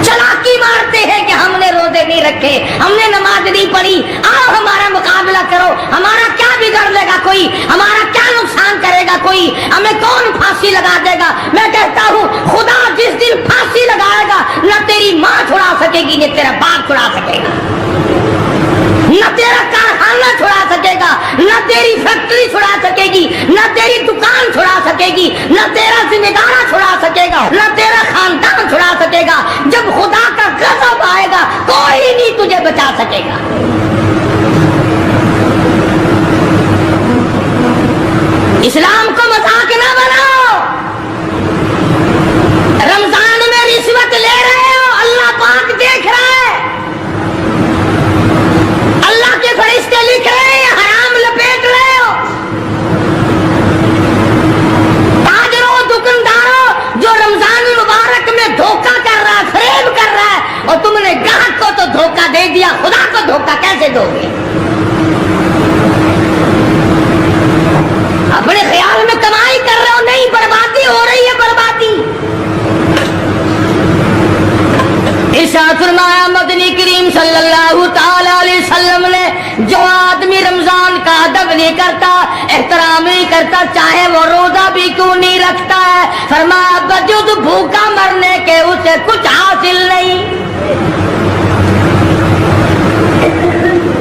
چلاکی مارتے ہیں کہ ہم نے روزے نہیں رکھے، ہم نے نماز نہیں پڑھی، آؤ ہمارا مقابلہ کرو، ہمارا کیا بگڑ لے گا کوئی، ہمارا کیا نقصان کرے گا کوئی، ہمیں کون پھانسی لگا دے گا؟ میں کہتا ہوں خدا جس دن پھانسی لگائے گا نہ تیری ماں چھڑا سکے گی نہ تیرا باپ چھڑا سکے گا، نہ تیرا کارخانہ چھڑا سکے گا، نہ تیری فیکٹری چھڑا سکے گی، نہ تیری دکان چھڑا سکے گی، نہ تیرا ذمہ دارہ چھڑا سکے گا، نہ تیرا خاندان چھڑا سکے گا۔ جب خدا کا غضب آئے گا کوئی نہیں تجھے بچا سکے گا۔ اسلام کو مذاق نہ بناؤ۔ رمضان میں رشوت لے رہے ہو، اللہ پاک دیکھ رہا ہے، اللہ کے فرشتے لکھ رہے ہیں، حرام لپیٹ رہے ہو۔ تاجروں، دکانداروں جو رمضان مبارک میں دھوکہ کر رہا ہے، فریب کر رہا ہے، اور تم نے گاہک کو تو دھوکہ دے دیا، خدا کو دھوکہ کیسے دو گے؟ اپنے خیال میں کمائی کر رہے ہو، نہیں، بربادی ہو رہی ہے، بربادی۔ ارشاد فرمایا مدنی کریم صلی اللہ تعالی علیہ وسلم نے، جو آدمی رمضان کا ادب نہیں کرتا، احترام نہیں کرتا، چاہے وہ روزہ بھی کیوں نہیں رکھتا ہے، فرمایا بجد بھوکا مرنے کے اسے کچھ حاصل نہیں،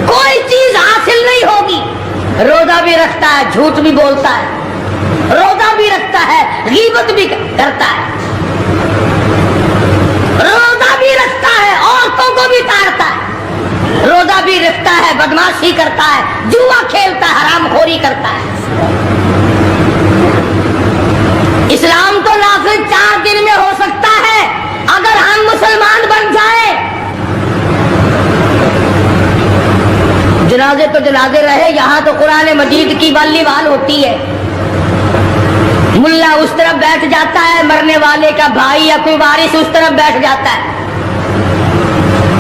کوئی چیز حاصل نہیں ہوگی۔ روزہ بھی رکھتا ہے، جھوٹ بھی بولتا ہے، روزہ بھی رکھتا ہے، غیبت بھی کرتا ہے، روزہ بھی رکھتا ہے، عورتوں کو بھی تارتا ہے، روزہ بھی رکھتا ہے، بدماشی کرتا ہے، جوا کھیلتا ہے، حرام خوری کرتا ہے۔ اسلام تو نافذ 4 دن میں ہو سکتا ہے اگر ہم مسلمان بن جائیں۔ جنازے تو جنازے رہے، یہاں تو قرآن مجید کی والی وال ہوتی ہے، ملا اس طرف بیٹھ جاتا ہے، مرنے والے کا بھائی یا کوئی وارث اس طرف بیٹھ جاتا ہے،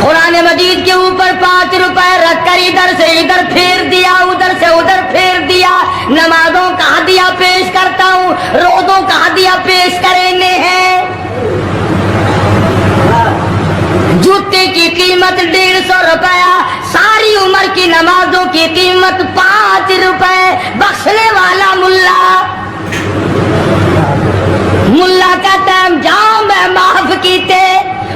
قرآن مجید کے اوپر 5 روپے رکھ کر ادھر سے ادھر پھیر دیا، ادھر سے ادھر پھیر دیا، نمازوں کا ہدیہ پیش کرتا ہوں، روزوں کا ہدیہ پیش کرنے ہیں۔ جوتے کی قیمت 150 روپیہ، ساری عمر کی نمازوں کی قیمت 5 روپے، بخشنے والا ملا کہتا ہے جاؤ میں معاف کیتے،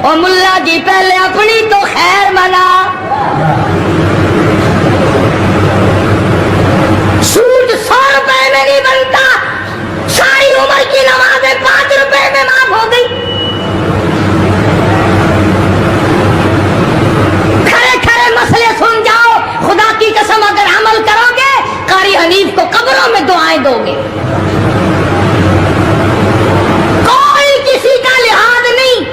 اور ملا جی پہلے اپنی تو خیر منا۔ سود 100 روپے میں نہیں بنتا، ساری عمر کی نمازیں 5 روپے میں معاف ہو گئی۔ مسئلے سن جاؤ، خدا کی قسم اگر عمل کرو گے قاری حنیف کو قبروں میں دعائیں دو گے، کوئی کسی کا لحاظ نہیں،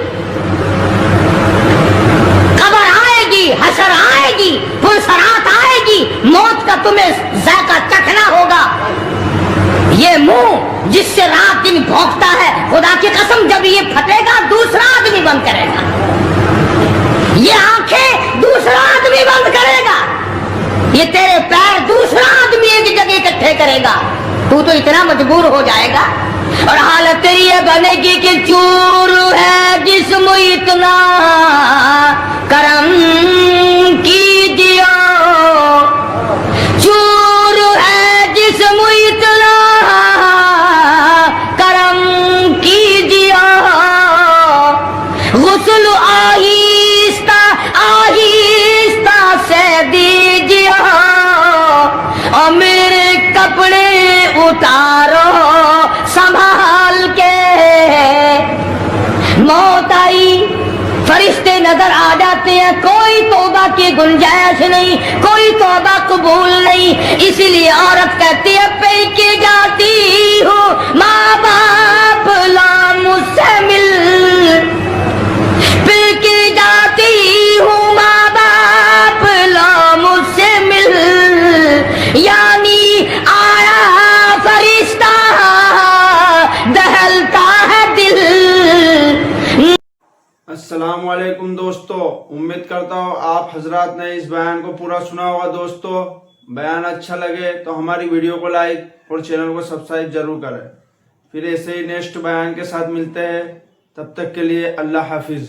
قبر آئے گی، حشر آئے گی، پلسرات آئے گی، موت کا تمہیں ذائقہ چکھنا ہوگا۔ یہ منہ جس سے رات دن بھونکتا ہے، خدا کی قسم جب یہ پھٹے گا دوسرا آدمی بند کرے گا، یہ آنکھیں دوسرا آدمی بند کرے گا، یہ تیرے پیر دوسرا آدمی ایک جگہ اکٹھے کرے گا، تو اتنا مجبور ہو جائے گا، اور حالت تیری یہ بنے گی کہ چور ہے جسم اتنا کرم کیجیے، چور ہے جسم اتنا کرم کیجیے، غسل آہستہ آہستہ سے دیجیے، اور میرے کپڑے اتارو سنبھال کے۔ موت آئی، فرشتے نظر آ جاتے ہیں، کوئی توبہ کی گنجائش نہیں، کوئی توبہ قبول نہیں، اسی لیے عورت کہتی ہے پہ کے جاتی ہوں ماں باپ لا مجھ سے مل، پہ کے جاتی ہوں ماں باپ لا مجھ سے مل، یعنی آیا فرشتہ دہلتا ہے دل۔ السلام علیکم دوستو، امید کرتا ہوں آپ حضرات نے اس بیان کو پورا سنا ہوگا۔ دوستو بیان اچھا لگے تو ہماری ویڈیو کو لائک اور چینل کو سبسکرائب ضرور کریں۔ پھر ایسے ہی نیکسٹ بیان کے ساتھ ملتے ہیں، تب تک کے لیے اللہ حافظ۔